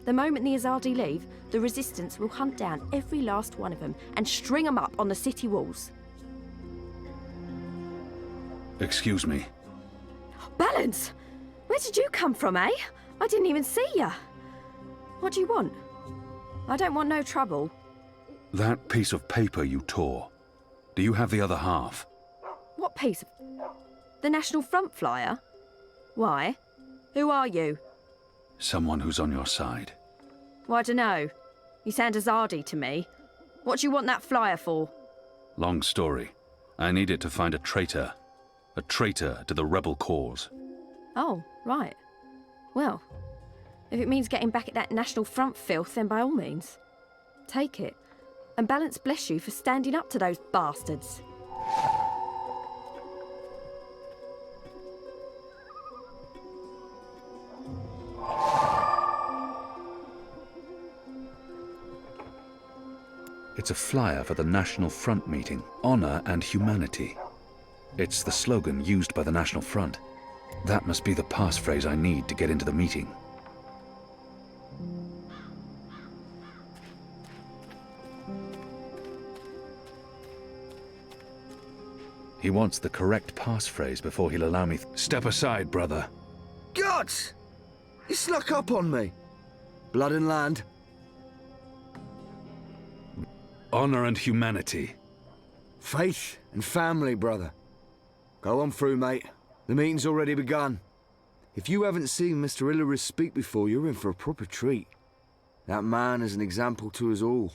The moment the Azadi leave, the Resistance will hunt down every last one of them and string them up on the city walls. Excuse me. Balance! Where did you come from, eh? I didn't even see ya. What do you want? I don't want no trouble. That piece of paper you tore. Do you have the other half? What piece of... The National Front flyer? Why? Who are you? Someone who's on your side. Well, I dunno. You sound Azadi to me. What do you want that flyer for? Long story. I need it to find a traitor. A traitor to the rebel cause. Oh, right. Well, if it means getting back at that National Front filth, then by all means. Take it. And Balance bless you for standing up to those bastards. It's a flyer for the National Front meeting. Honor and humanity. It's the slogan used by the National Front. That must be the passphrase I need to get into the meeting. He wants the correct passphrase before he'll allow me... Step aside, brother. Gods! You snuck up on me. Blood and land. Honor and humanity. Faith and family, brother. Go on through, mate. The meeting's already begun. If you haven't seen Mr. Hilarist speak before, you're in for a proper treat. That man is an example to us all.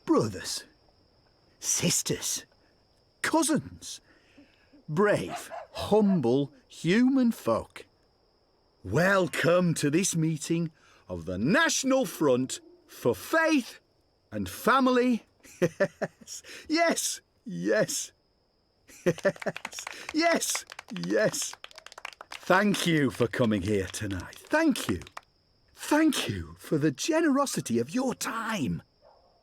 Brothers, sisters, cousins, brave, humble, human folk. Welcome to this meeting of the National Front for Faith and Family. Yes, yes, yes, yes, yes. Thank you for coming here tonight. Thank you. Thank you for the generosity of your time.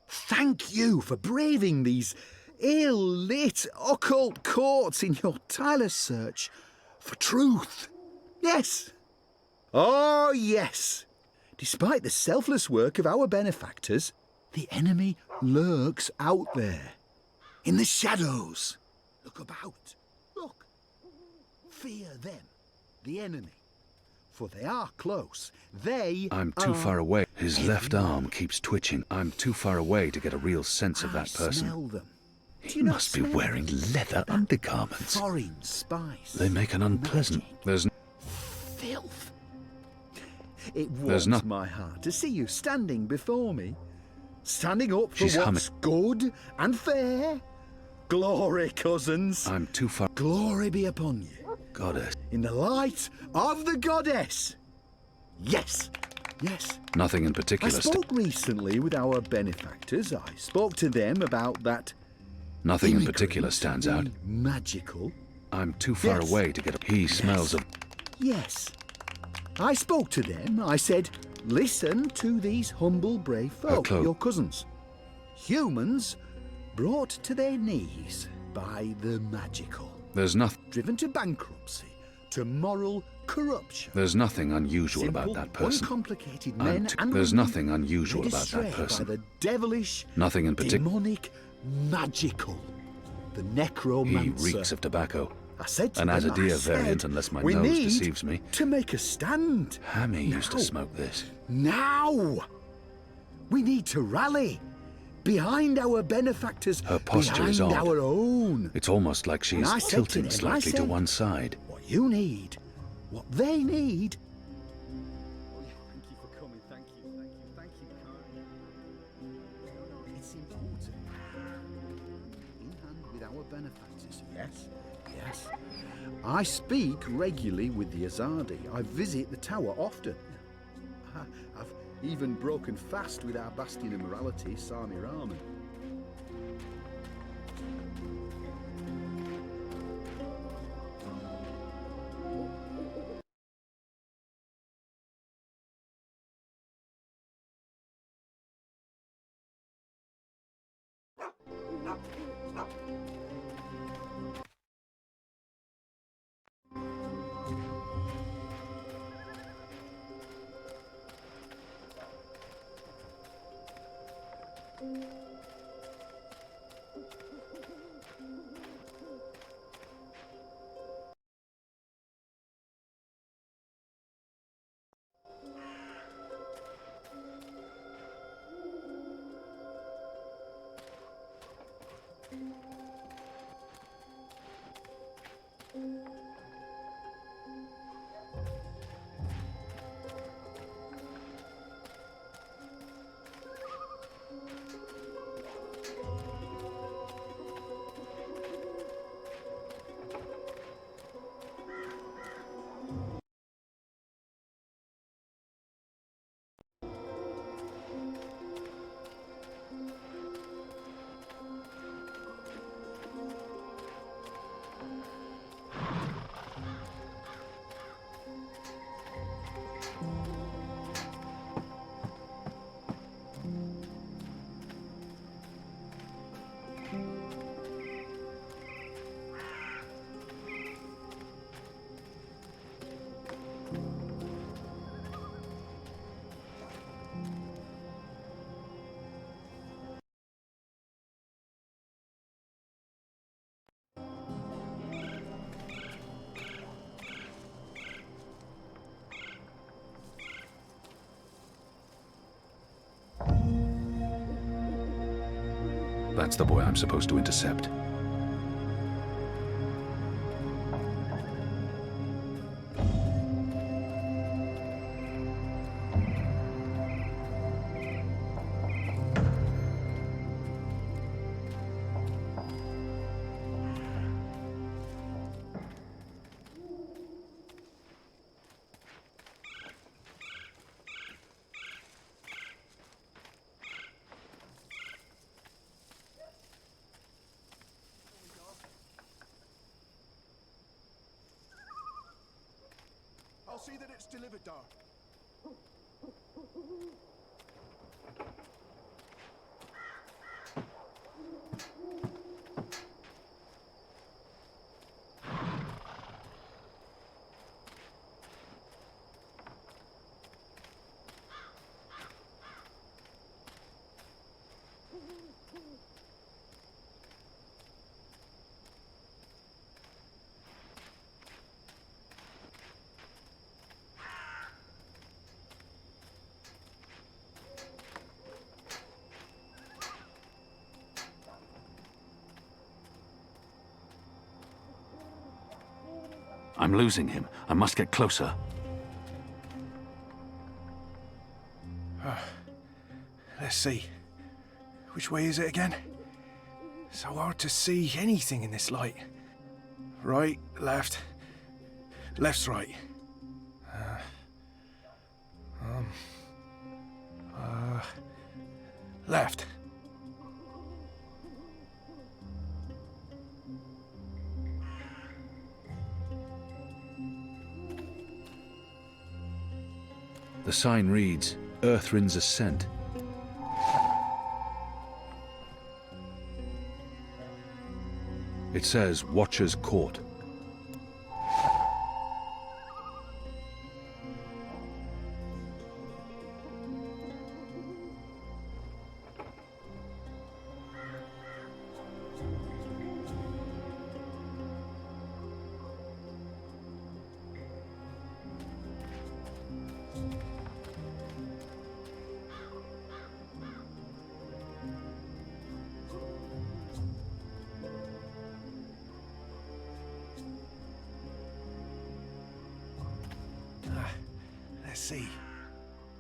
Thank you for braving these ill-lit occult courts in your tireless search for truth. Yes. Oh, yes. Despite the selfless work of our benefactors, the enemy lurks out there, in the shadows. Look about. Look. Fear them, the enemy. For they are close. I'm too far away. His left arm keeps twitching. I'm too far away to get a real sense of that person. Smell them. He must be wearing leather undergarments. Foreign spice. They make an unpleasant... There's... Filth. It warms my heart to see you standing before me. Standing up for what's good and fair. Glory, cousins. I'm too far... Glory be upon you. Goddess. In the light of the goddess. Yes. Yes. Nothing in particular. I spoke recently with our benefactors. I spoke to them about that. Nothing in particular stands out. Magical. I'm too far away to get... He smells of... Yes. I spoke to them. I said, listen to these humble, brave folk, your cousins. Humans brought to their knees by the magical. There's nothing... Driven to bankruptcy, to moral corruption. There's nothing unusual about that person. Uncomplicated men and There's women nothing unusual about that person. By the devilish, nothing in particular. Demonic, magical, the necromancer. He reeks of tobacco. I said to An them, Azadir variant, unless my nose deceives me. To make a stand. Hammy used to smoke this. Now! We need to rally. Behind our benefactors. Her posture is odd. Our own. It's almost like she's tilting slightly to one side. What you need, what they need. Thank you for coming. Thank you, It's important. In hand with our benefactors. Yes. Yes. I speak regularly with the Azadi. I visit the tower often. I've even broken fast with our bastion of morality, Sami Rahman. That's the boy I'm supposed to intercept. I'll see that it's delivered, Dar. I'm losing him. I must get closer. Let's see. Which way is it again? So hard to see anything in this light. Right, left. Left's right. Left. The sign reads, Earthrin's Ascent. It says, Watcher's Court. Let's see.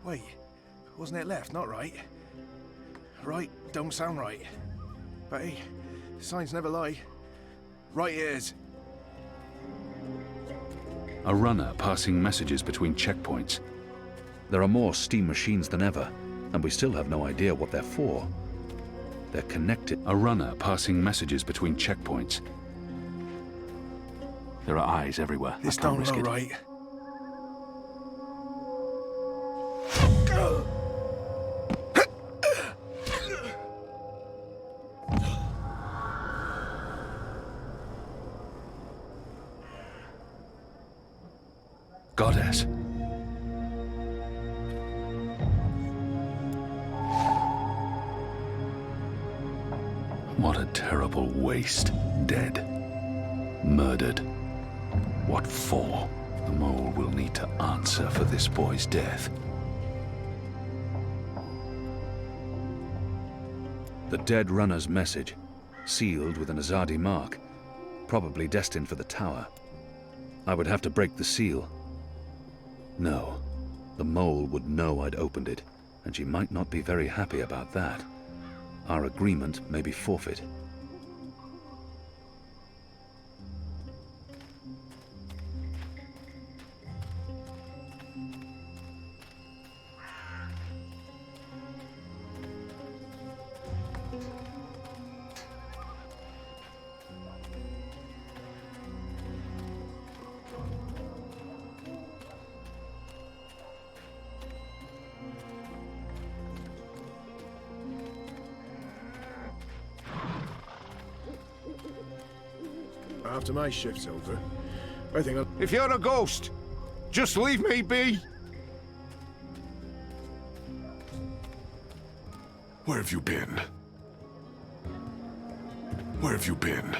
Wait, wasn't it left, not right? Right don't sound right. But hey, signs never lie. Right it is. A runner passing messages between checkpoints. There are more steam machines than ever, and we still have no idea what they're for. They're connected. A runner passing messages between checkpoints. There are eyes everywhere. This I can't don't risk look it. right. Goddess. What a terrible waste. Dead. Murdered. What for? The mole will need to answer for this boy's death. The dead runner's message, sealed with an Azadi mark, probably destined for the tower. I would have to break the seal. No, the mole would know I'd opened it, and she might not be very happy about that. Our agreement may be forfeit. After my shift's over, I think I'll... If you're a ghost, just leave me be. Where have you been? Where have you been?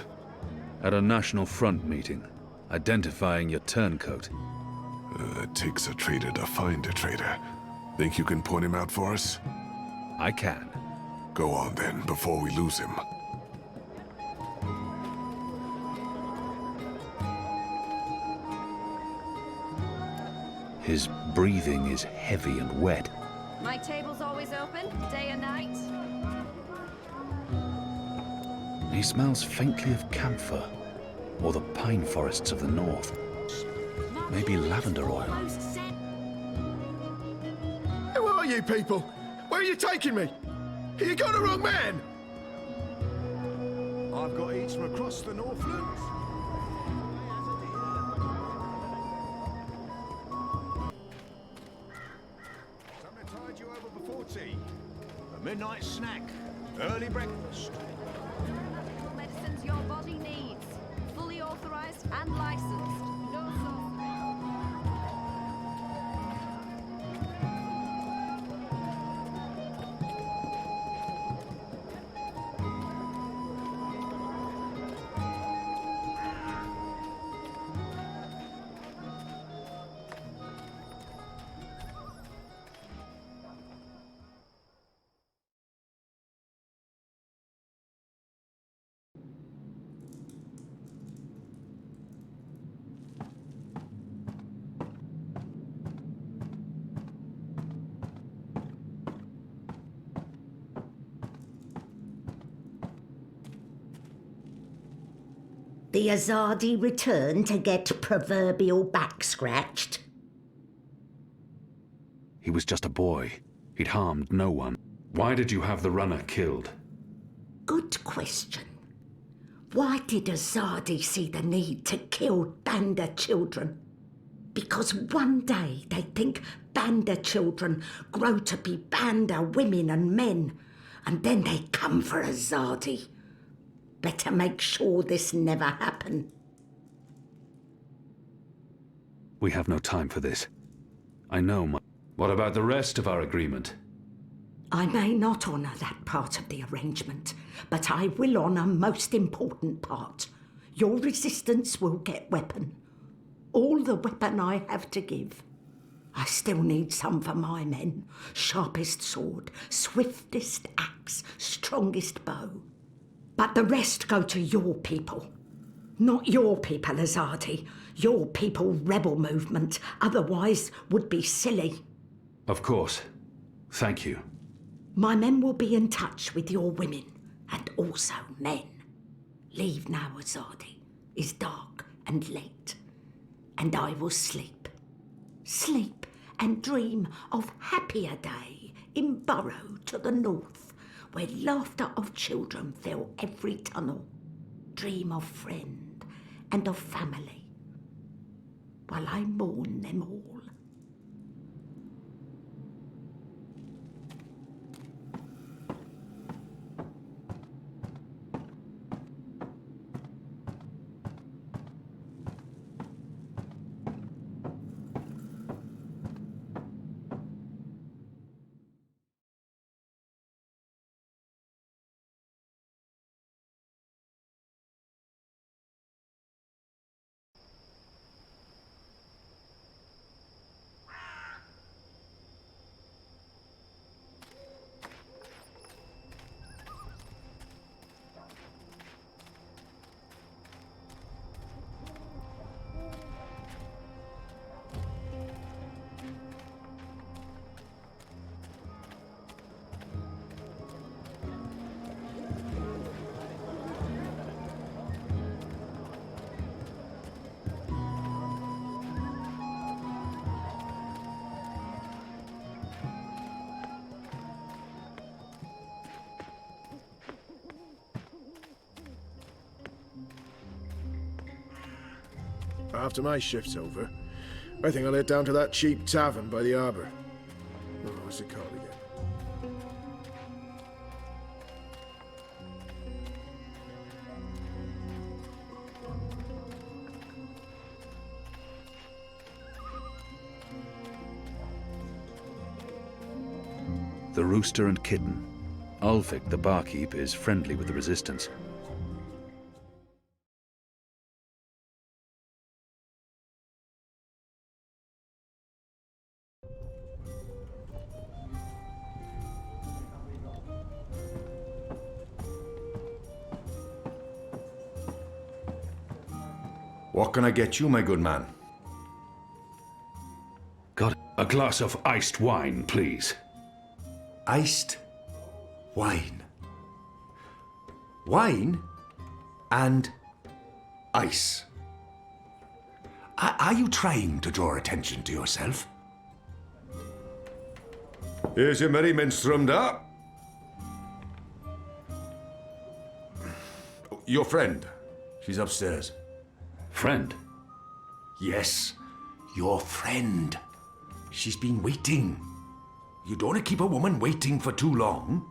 At a National Front meeting, identifying your turncoat. It takes a traitor to find a traitor. Think you can point him out for us? I can. Go on then, before we lose him. His breathing is heavy and wet. My table's always open, day and night. He smells faintly of camphor, or the pine forests of the north. Maybe lavender oil. Who are you people? Where are you taking me? You got the wrong man! I've got eats from across the Northlands. Something to tide you over before tea. A midnight snack. Early breakfast. Medical medicines your body needs. Fully authorized and licensed. No sorcery. The Azadi return to get proverbial back scratched? He was just a boy. He'd harmed no one. Why did you have the runner killed? Good question. Why did Azadi see the need to kill Banda children? Because one day they think Banda children grow to be Banda women and men, and then they come for Azadi. Better make sure this never happen. We have no time for this. I know my... What about the rest of our agreement? I may not honour that part of the arrangement, but I will honour most important part. Your resistance will get weapon. All the weapon I have to give. I still need some for my men. Sharpest sword, swiftest axe, strongest bow. But the rest go to your people. Not your people, Azadi. Your people rebel movement, otherwise would be silly. Of course. Thank you. My men will be in touch with your women, and also men. Leave now, Azadi. It's dark and late, and I will sleep. Sleep and dream of happier day in Burrow to the north, where laughter of children fill every tunnel. Dream of friend and of family, while I mourn them all. After my shift's over, I think I'll head down to that cheap tavern by the harbour. Oh, what's it called again? The Rooster and Kitten. Ulfric, the barkeep, is friendly with the Resistance. What can I get you, my good man? Got a glass of iced wine, please. Iced wine. Wine and ice. Are you trying to draw attention to yourself? Here's your merry minstrel up. Your friend. She's upstairs. Friend? Yes, your friend. She's been waiting. You don't want to keep a woman waiting for too long.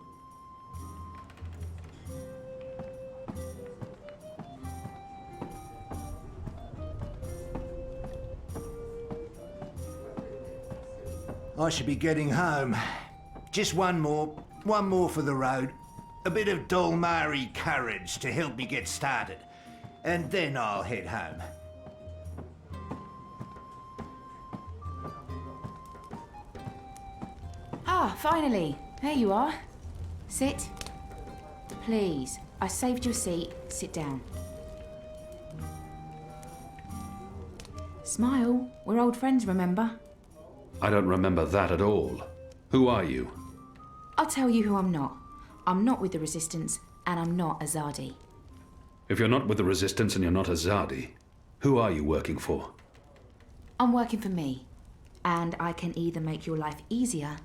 I should be getting home. Just one more for the road. A bit of Dolmari courage to help me get started. And then I'll head home. Ah, finally. There you are. Sit. Please. I saved you a seat. Sit down. Smile. We're old friends, remember? I don't remember that at all. Who are you? I'll tell you who I'm not. I'm not with the Resistance, and I'm not Azadi. If you're not with the Resistance and you're not Azadi, who are you working for? I'm working for me, and I can either make your life easier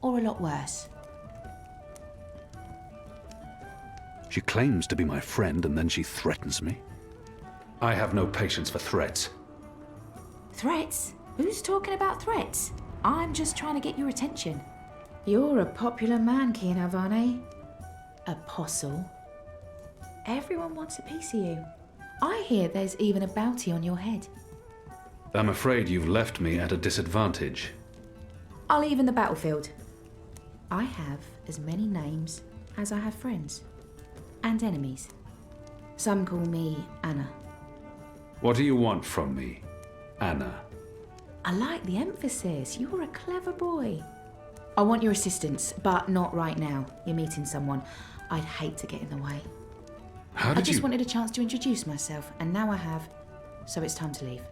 or a lot worse. She claims to be my friend and then she threatens me. I have no patience for threats. Threats? Who's talking about threats? I'm just trying to get your attention. You're a popular man, Kian Alvane. Apostle. Everyone wants a piece of you. I hear there's even a bounty on your head. I'm afraid you've left me at a disadvantage. I'll even the battlefield. I have as many names as I have friends. And enemies. Some call me Anna. What do you want from me, Anna? I like the emphasis. You're a clever boy. I want your assistance, but not right now. You're meeting someone. I'd hate to get in the way. I just wanted a chance to introduce myself, and now I have, so it's time to leave.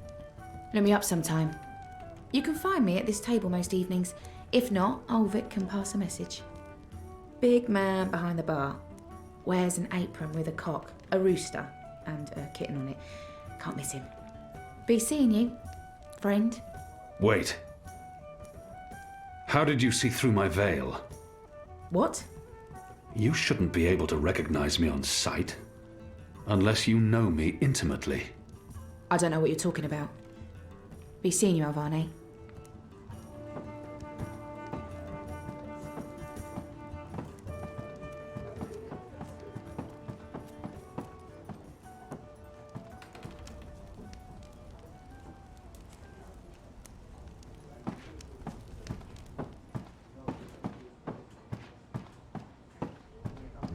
Look me up sometime. You can find me at this table most evenings. If not, old Vic can pass a message. Big man behind the bar. Wears an apron with a cock, a rooster, and a kitten on it. Can't miss him. Be seeing you, friend. Wait. How did you see through my veil? What? You shouldn't be able to recognize me on sight. Unless you know me intimately. I don't know what you're talking about. Be seeing you, Alvane.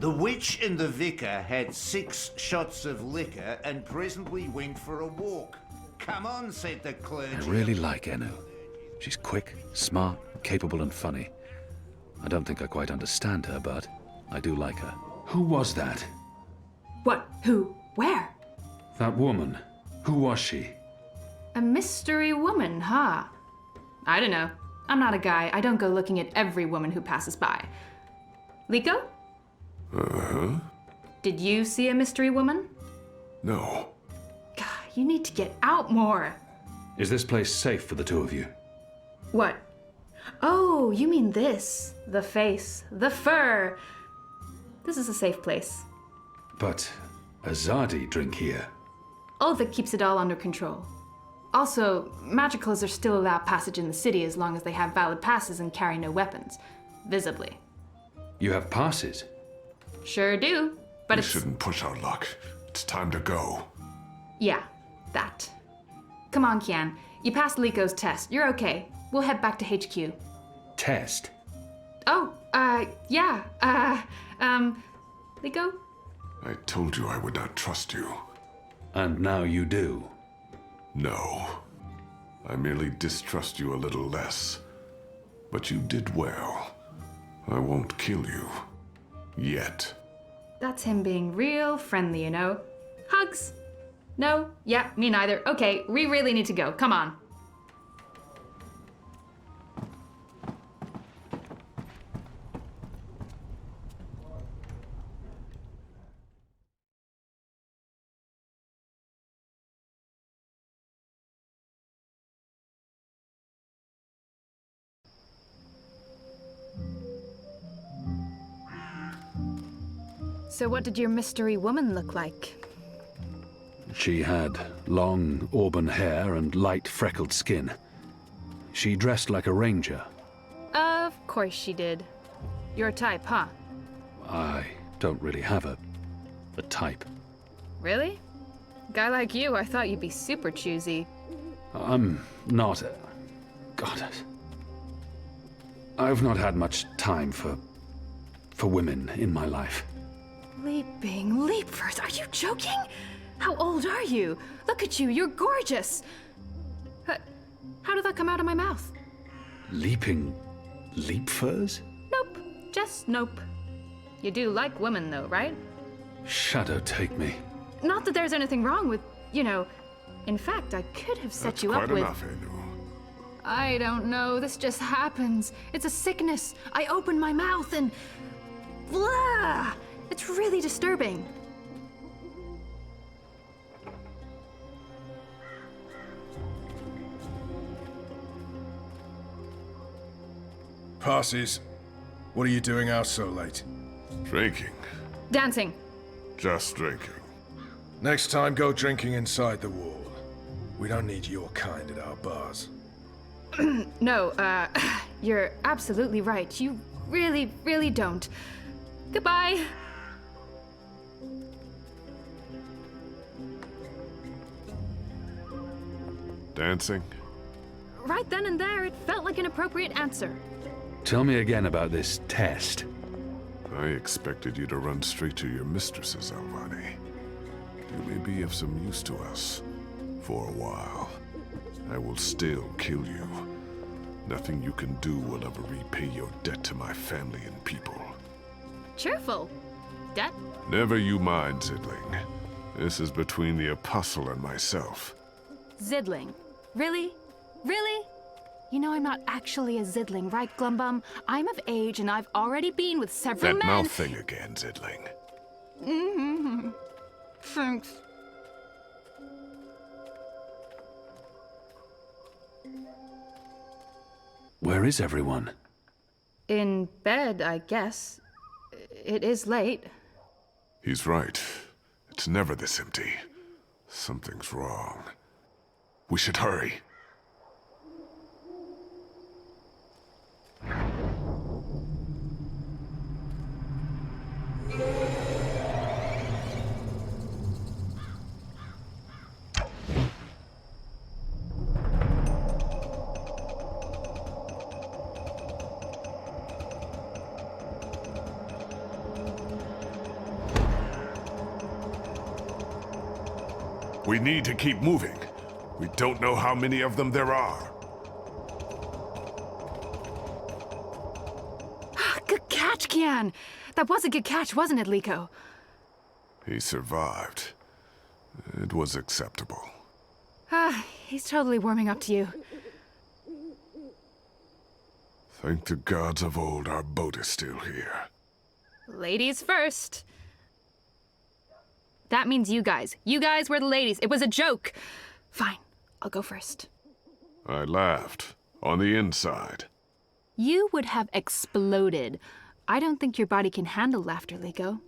The witch and the vicar had 6 shots of liquor and presently went for a walk. Come on, said the clergy. I really like Enu. She's quick, smart, capable and funny. I don't think I quite understand her, but I do like her. Who was that? What? Who? Where? That woman. Who was she? A mystery woman, huh? I don't know. I'm not a guy. I don't go looking at every woman who passes by. Liko? Uh-huh. Did you see a mystery woman? No. God, you need to get out more. Is this place safe for the two of you? What? Oh, you mean this. The face, the fur. This is a safe place. But Azadi drink here. Ulvik keeps it all under control. Also, magicals are still allowed passage in the city as long as they have valid passes and carry no weapons. Visibly. You have passes? Sure do, but we shouldn't push our luck. It's time to go. Yeah, that. Come on, Kian. You passed Liko's test. You're okay. We'll head back to HQ. Test? Oh, yeah. Liko? I told you I would not trust you. And now you do? No. I merely distrust you a little less. But you did well. I won't kill you. Yet. That's him being real friendly, you know. Hugs? No? Yeah, me neither. Okay, we really need to go. Come on. So what did your mystery woman look like? She had long auburn hair and light freckled skin. She dressed like a ranger. Of course she did. Your type, huh? I don't really have a type. Really? Guy like you, I thought you'd be super choosy. I'm not... God. I've not had much time for women in my life. Leaping leapers, are you joking? How old are you? Look at you, you're gorgeous. How did that come out of my mouth? Leaping leapfurs? Nope, just nope. You do like women though, right? Shadow take me. Not that there's anything wrong with, you know, in fact, I could have set you up with... That's quite enough, Enu. I don't know, this just happens. It's a sickness. I open my mouth and... Blah! It's really disturbing. Passes. What are you doing out so late? Drinking. Dancing. Just drinking. Next time, go drinking inside the wall. We don't need your kind at our bars. No, you're absolutely right. You really, really don't. Goodbye. Dancing? Right then and there, it felt like an appropriate answer. Tell me again about this test. I expected you to run straight to your mistresses, Alvane. You may be of some use to us. For a while. I will still kill you. Nothing you can do will ever repay your debt to my family and people. Cheerful. Debt? Never you mind, Zidling. This is between the Apostle and myself. Zidling. Really? Really? You know I'm not actually a Zidling, right, Glumbum? I'm of age and I've already been with several men— That mouth thing again, Zidling. Mm-hmm. Thanks. Where is everyone? In bed, I guess. It is late. He's right. It's never this empty. Something's wrong. We should hurry. We need to keep moving. We don't know how many of them there are. Good catch, Kian! That was a good catch, wasn't it, Liko? He survived. It was acceptable. He's totally warming up to you. Thank the gods of old our boat is still here. Ladies first. That means you guys. You guys were the ladies. It was a joke. Fine, I'll go first. I laughed. On the inside. You would have exploded. I don't think your body can handle laughter, Liko.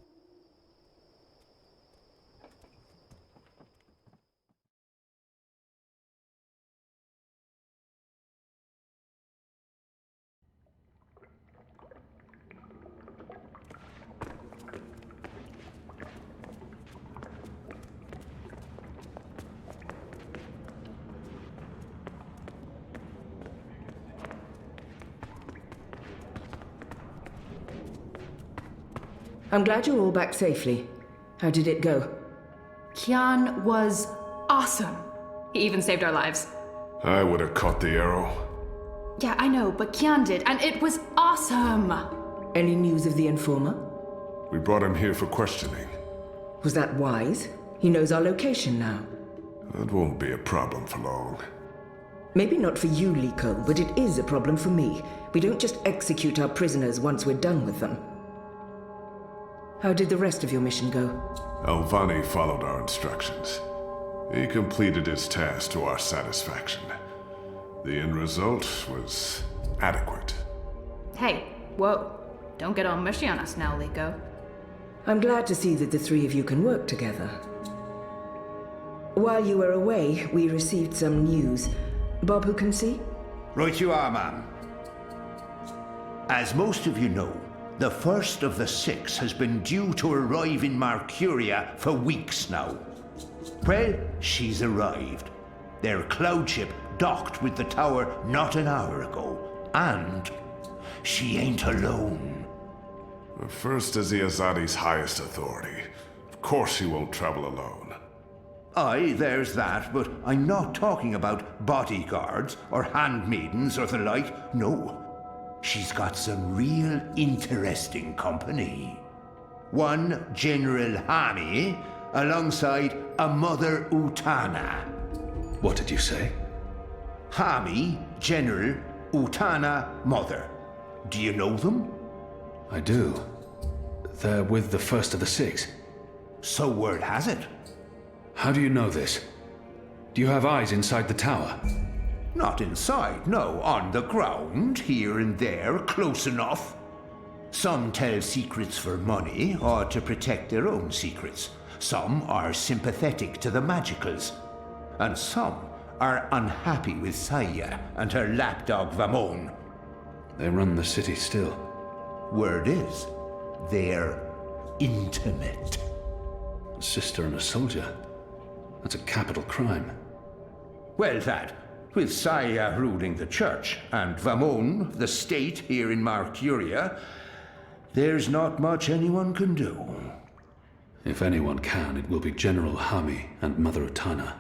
I'm glad you're all back safely. How did it go? Kian was awesome. He even saved our lives. I would have caught the arrow. Yeah, I know, but Kian did, and it was awesome! Any news of the informer? We brought him here for questioning. Was that wise? He knows our location now. That won't be a problem for long. Maybe not for you, Liko, but it is a problem for me. We don't just execute our prisoners once we're done with them. How did the rest of your mission go? Alvane followed our instructions. He completed his task to our satisfaction. The end result was adequate. Hey, whoa. Don't get all mushy on us now, Liko. I'm glad to see that the three of you can work together. While you were away, we received some news. Bob, who can see? Right you are, ma'am. As most of you know, the first of the 6 has been due to arrive in Marcuria for weeks now. Well, she's arrived. Their cloud ship docked with the tower not an hour ago. And she ain't alone. The first is the Azadi's highest authority. Of course she won't travel alone. Aye, there's that, but I'm not talking about bodyguards or handmaidens or the like, no. She's got some real interesting company. One General Hami, alongside a Mother Utana. What did you say? Hami, General, Utana, Mother. Do you know them? I do. They're with the first of the 6. So word has it. How do you know this? Do you have eyes inside the tower? Not inside, no, on the ground, here and there, close enough. Some tell secrets for money or to protect their own secrets. Some are sympathetic to the magicals. And some are unhappy with Saya and her lapdog Vamon. They run the city still. Word is, they're intimate. A sister and a soldier. That's a capital crime. Well, that, with Saya ruling the church and Vamon, the state here in Marcuria, there's not much anyone can do. If anyone can, it will be General Hami and Mother Utana.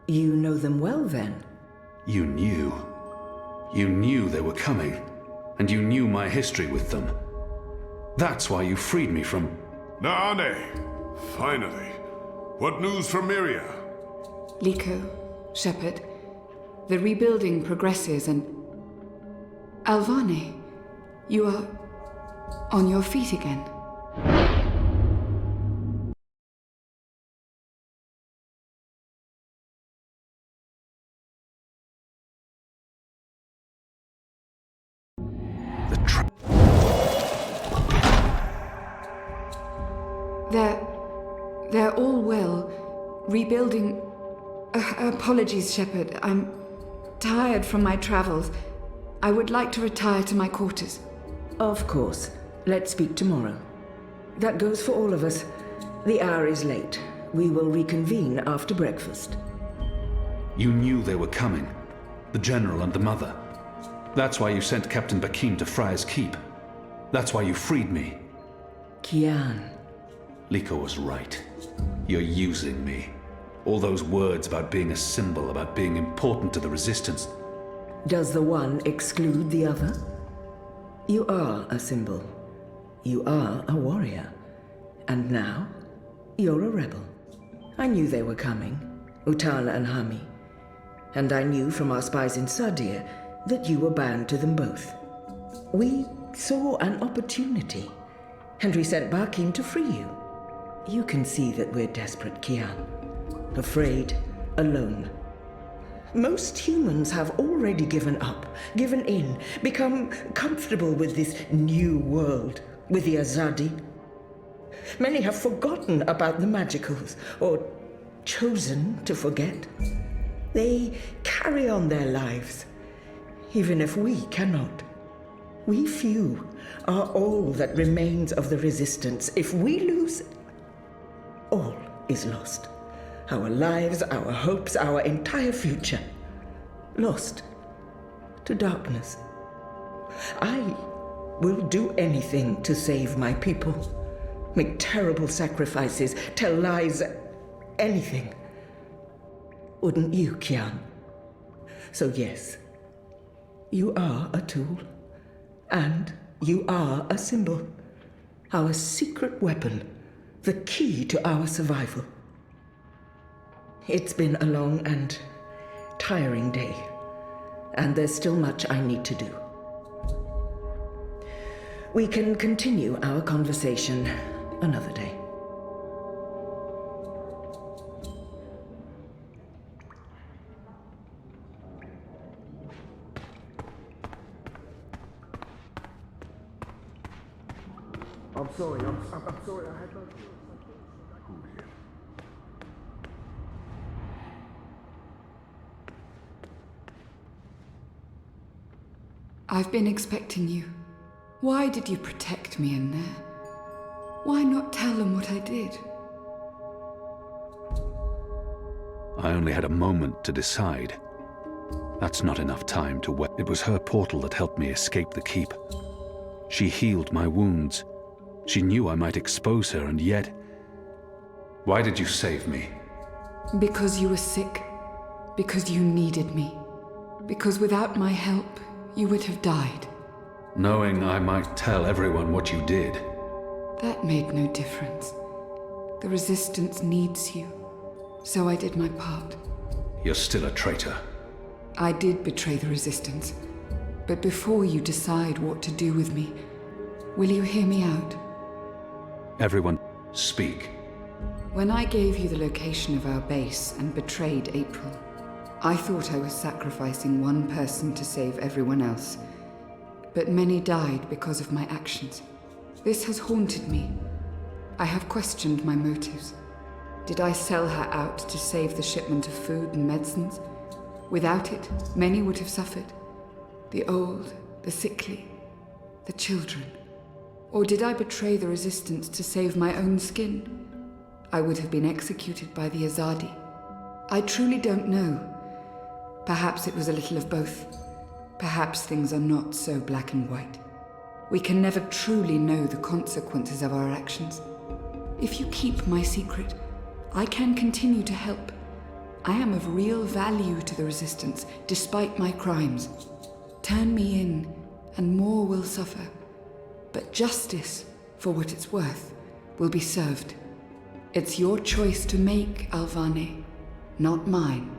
You know them well, then? You knew. You knew they were coming. And you knew my history with them. That's why you freed me from... Naane! Finally. What news from Miria? Liko, Shepherd, the rebuilding progresses and... Alvane, you are on your feet again. They're all well. Rebuilding... apologies, Shepherd. I'm tired from my travels. I would like to retire to my quarters. Of course. Let's speak tomorrow. That goes for all of us. The hour is late. We will reconvene after breakfast. You knew they were coming. The General and the Mother. That's why you sent Captain Bakim to Friar's Keep. That's why you freed me. Kian. Liko was right. You're using me. All those words about being a symbol, about being important to the Resistance. Does the one exclude the other? You are a symbol. You are a warrior. And now, you're a rebel. I knew they were coming, Utana and Hami. And I knew from our spies in Sadir that you were bound to them both. We saw an opportunity, and we sent Bakim to free you. You can see that we're desperate, Kian. Afraid, alone. Most humans have already given up, given in, become comfortable with this new world, with the Azadi. Many have forgotten about the magicals, or chosen to forget. They carry on their lives, even if we cannot. We few are all that remains of the Resistance. If we lose, all is lost. Our lives, our hopes, our entire future. Lost to darkness. I will do anything to save my people. Make terrible sacrifices, tell lies, anything. Wouldn't you, Kian? So yes, you are a tool. And you are a symbol. Our secret weapon. The key to our survival. It's been a long and tiring day, and there's still much I need to do. We can continue our conversation another day. I'm sorry, I'm sorry, I had no... I've been expecting you. Why did you protect me in there? Why not tell them what I did? I only had a moment to decide. That's not enough time to wait. It was her portal that helped me escape the keep. She healed my wounds. She knew I might expose her, and yet... Why did you save me? Because you were sick. Because you needed me. Because without my help, you would have died. Knowing I might tell everyone what you did. That made no difference. The Resistance needs you. So I did my part. You're still a traitor. I did betray the Resistance. But before you decide what to do with me, will you hear me out? Everyone, speak. When I gave you the location of our base and betrayed April, I thought I was sacrificing one person to save everyone else, but many died because of my actions. This has haunted me. I have questioned my motives. Did I sell her out to save the shipment of food and medicines? Without it, many would have suffered. The old, the sickly, the children. Or did I betray the resistance to save my own skin? I would have been executed by the Azadi. I truly don't know. Perhaps it was a little of both. Perhaps things are not so black and white. We can never truly know the consequences of our actions. If you keep my secret, I can continue to help. I am of real value to the Resistance, despite my crimes. Turn me in, and more will suffer. But justice, for what it's worth, will be served. It's your choice to make, Alvane, not mine.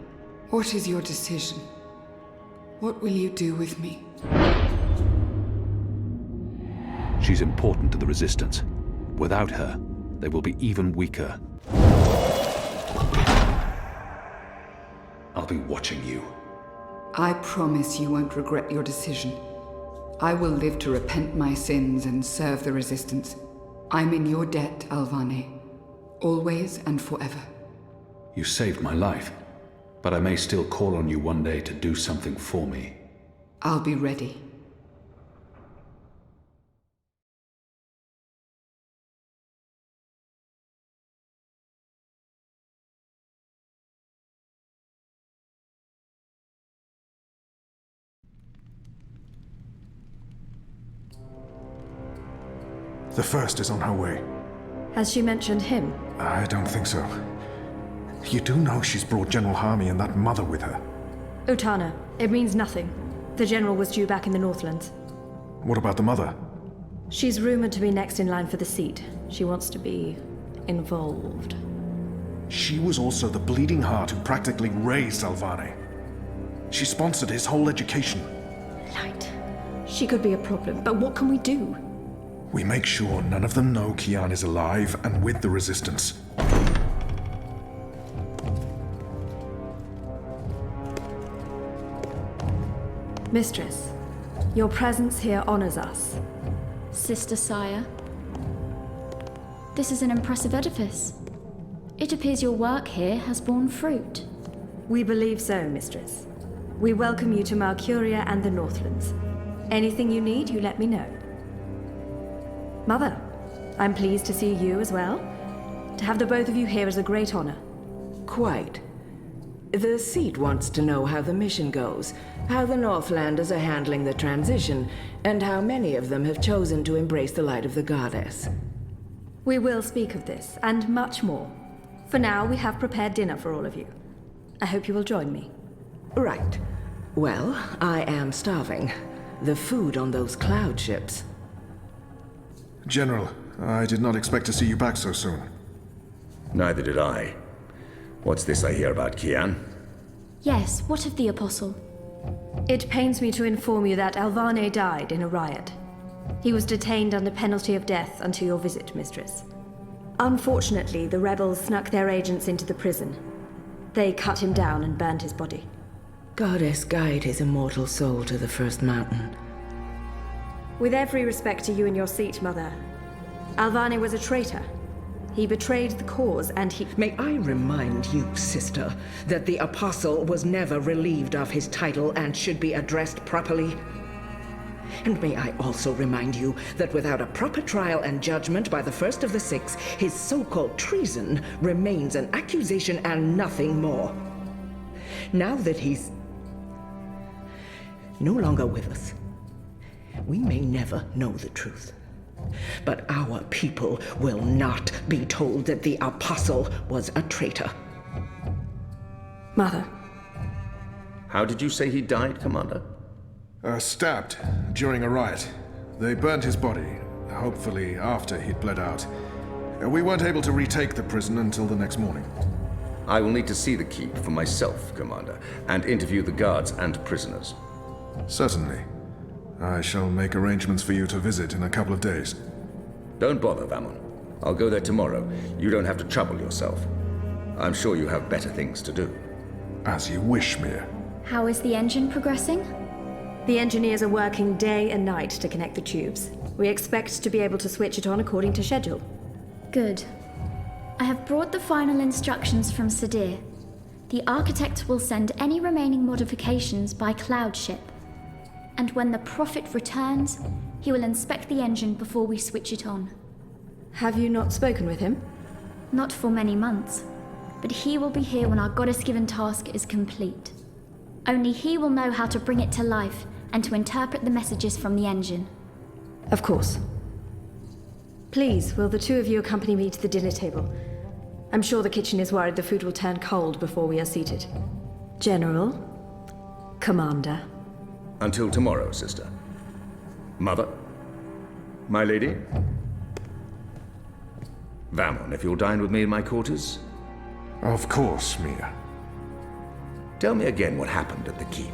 What is your decision? What will you do with me? She's important to the Resistance. Without her, they will be even weaker. I'll be watching you. I promise you won't regret your decision. I will live to repent my sins and serve the Resistance. I'm in your debt, Alvane. Always and forever. You saved my life, but I may still call on you one day to do something for me. I'll be ready. The first is on her way. Has she mentioned him? I don't think so. You do know she's brought General Harmy and that mother with her. Utana, it means nothing. The general was due back in the Northlands. What about the mother? She's rumored to be next in line for the seat. She wants to be involved. She was also the bleeding heart who practically raised Alvane. She sponsored his whole education. Light. She could be a problem, but what can we do? We make sure none of them know Kian is alive and with the Resistance. Mistress, your presence here honors us. Sister Sire, this is an impressive edifice. It appears your work here has borne fruit. We believe so, Mistress. We welcome you to Marcuria and the Northlands. Anything you need, you let me know. Mother, I'm pleased to see you as well. To have the both of you here is a great honor. Quite. The seat wants to know how the mission goes, how the Northlanders are handling the transition, and how many of them have chosen to embrace the light of the goddess. We will speak of this, and much more. For now, we have prepared dinner for all of you. I hope you will join me. Right. Well, I am starving. The food on those cloud ships. General, I did not expect to see you back so soon. Neither did I. What's this I hear about Kian? Yes, what of the Apostle? It pains me to inform you that Alvane died in a riot. He was detained under penalty of death until your visit, Mistress. Unfortunately, the rebels snuck their agents into the prison. They cut him down and burned his body. Goddess, guide his immortal soul to the first mountain. With every respect to you and your seat, Mother, Alvane was a traitor. He betrayed the cause, and he... May I remind you, sister, that the Apostle was never relieved of his title and should be addressed properly? And may I also remind you that without a proper trial and judgment by the first of the six, his so-called treason remains an accusation and nothing more. Now that he's no longer with us, we may never know the truth. But our people will not be told that the Apostle was a traitor. Mother. How did you say he died, Commander? Stabbed during a riot. They burned his body, hopefully after he'd bled out. We weren't able to retake the prison until the next morning. I will need to see the keep for myself, Commander, and interview the guards and prisoners. Certainly. I shall make arrangements for you to visit in a couple of days. Don't bother, Vamon. I'll go there tomorrow. You don't have to trouble yourself. I'm sure you have better things to do. As you wish, Mia. How is the engine progressing? The engineers are working day and night to connect the tubes. We expect to be able to switch it on according to schedule. Good. I have brought the final instructions from Sadir. The architect will send any remaining modifications by cloud ship. And when the Prophet returns, he will inspect the engine before we switch it on. Have you not spoken with him? Not for many months, but he will be here when our goddess-given task is complete. Only he will know how to bring it to life and to interpret the messages from the engine. Of course. Please, will the two of you accompany me to the dinner table? I'm sure the kitchen is worried the food will turn cold before we are seated. General, Commander. Until tomorrow, sister. Mother? My lady? Vamon, if you'll dine with me in my quarters? Of course, Mia. Tell me again what happened at the keep.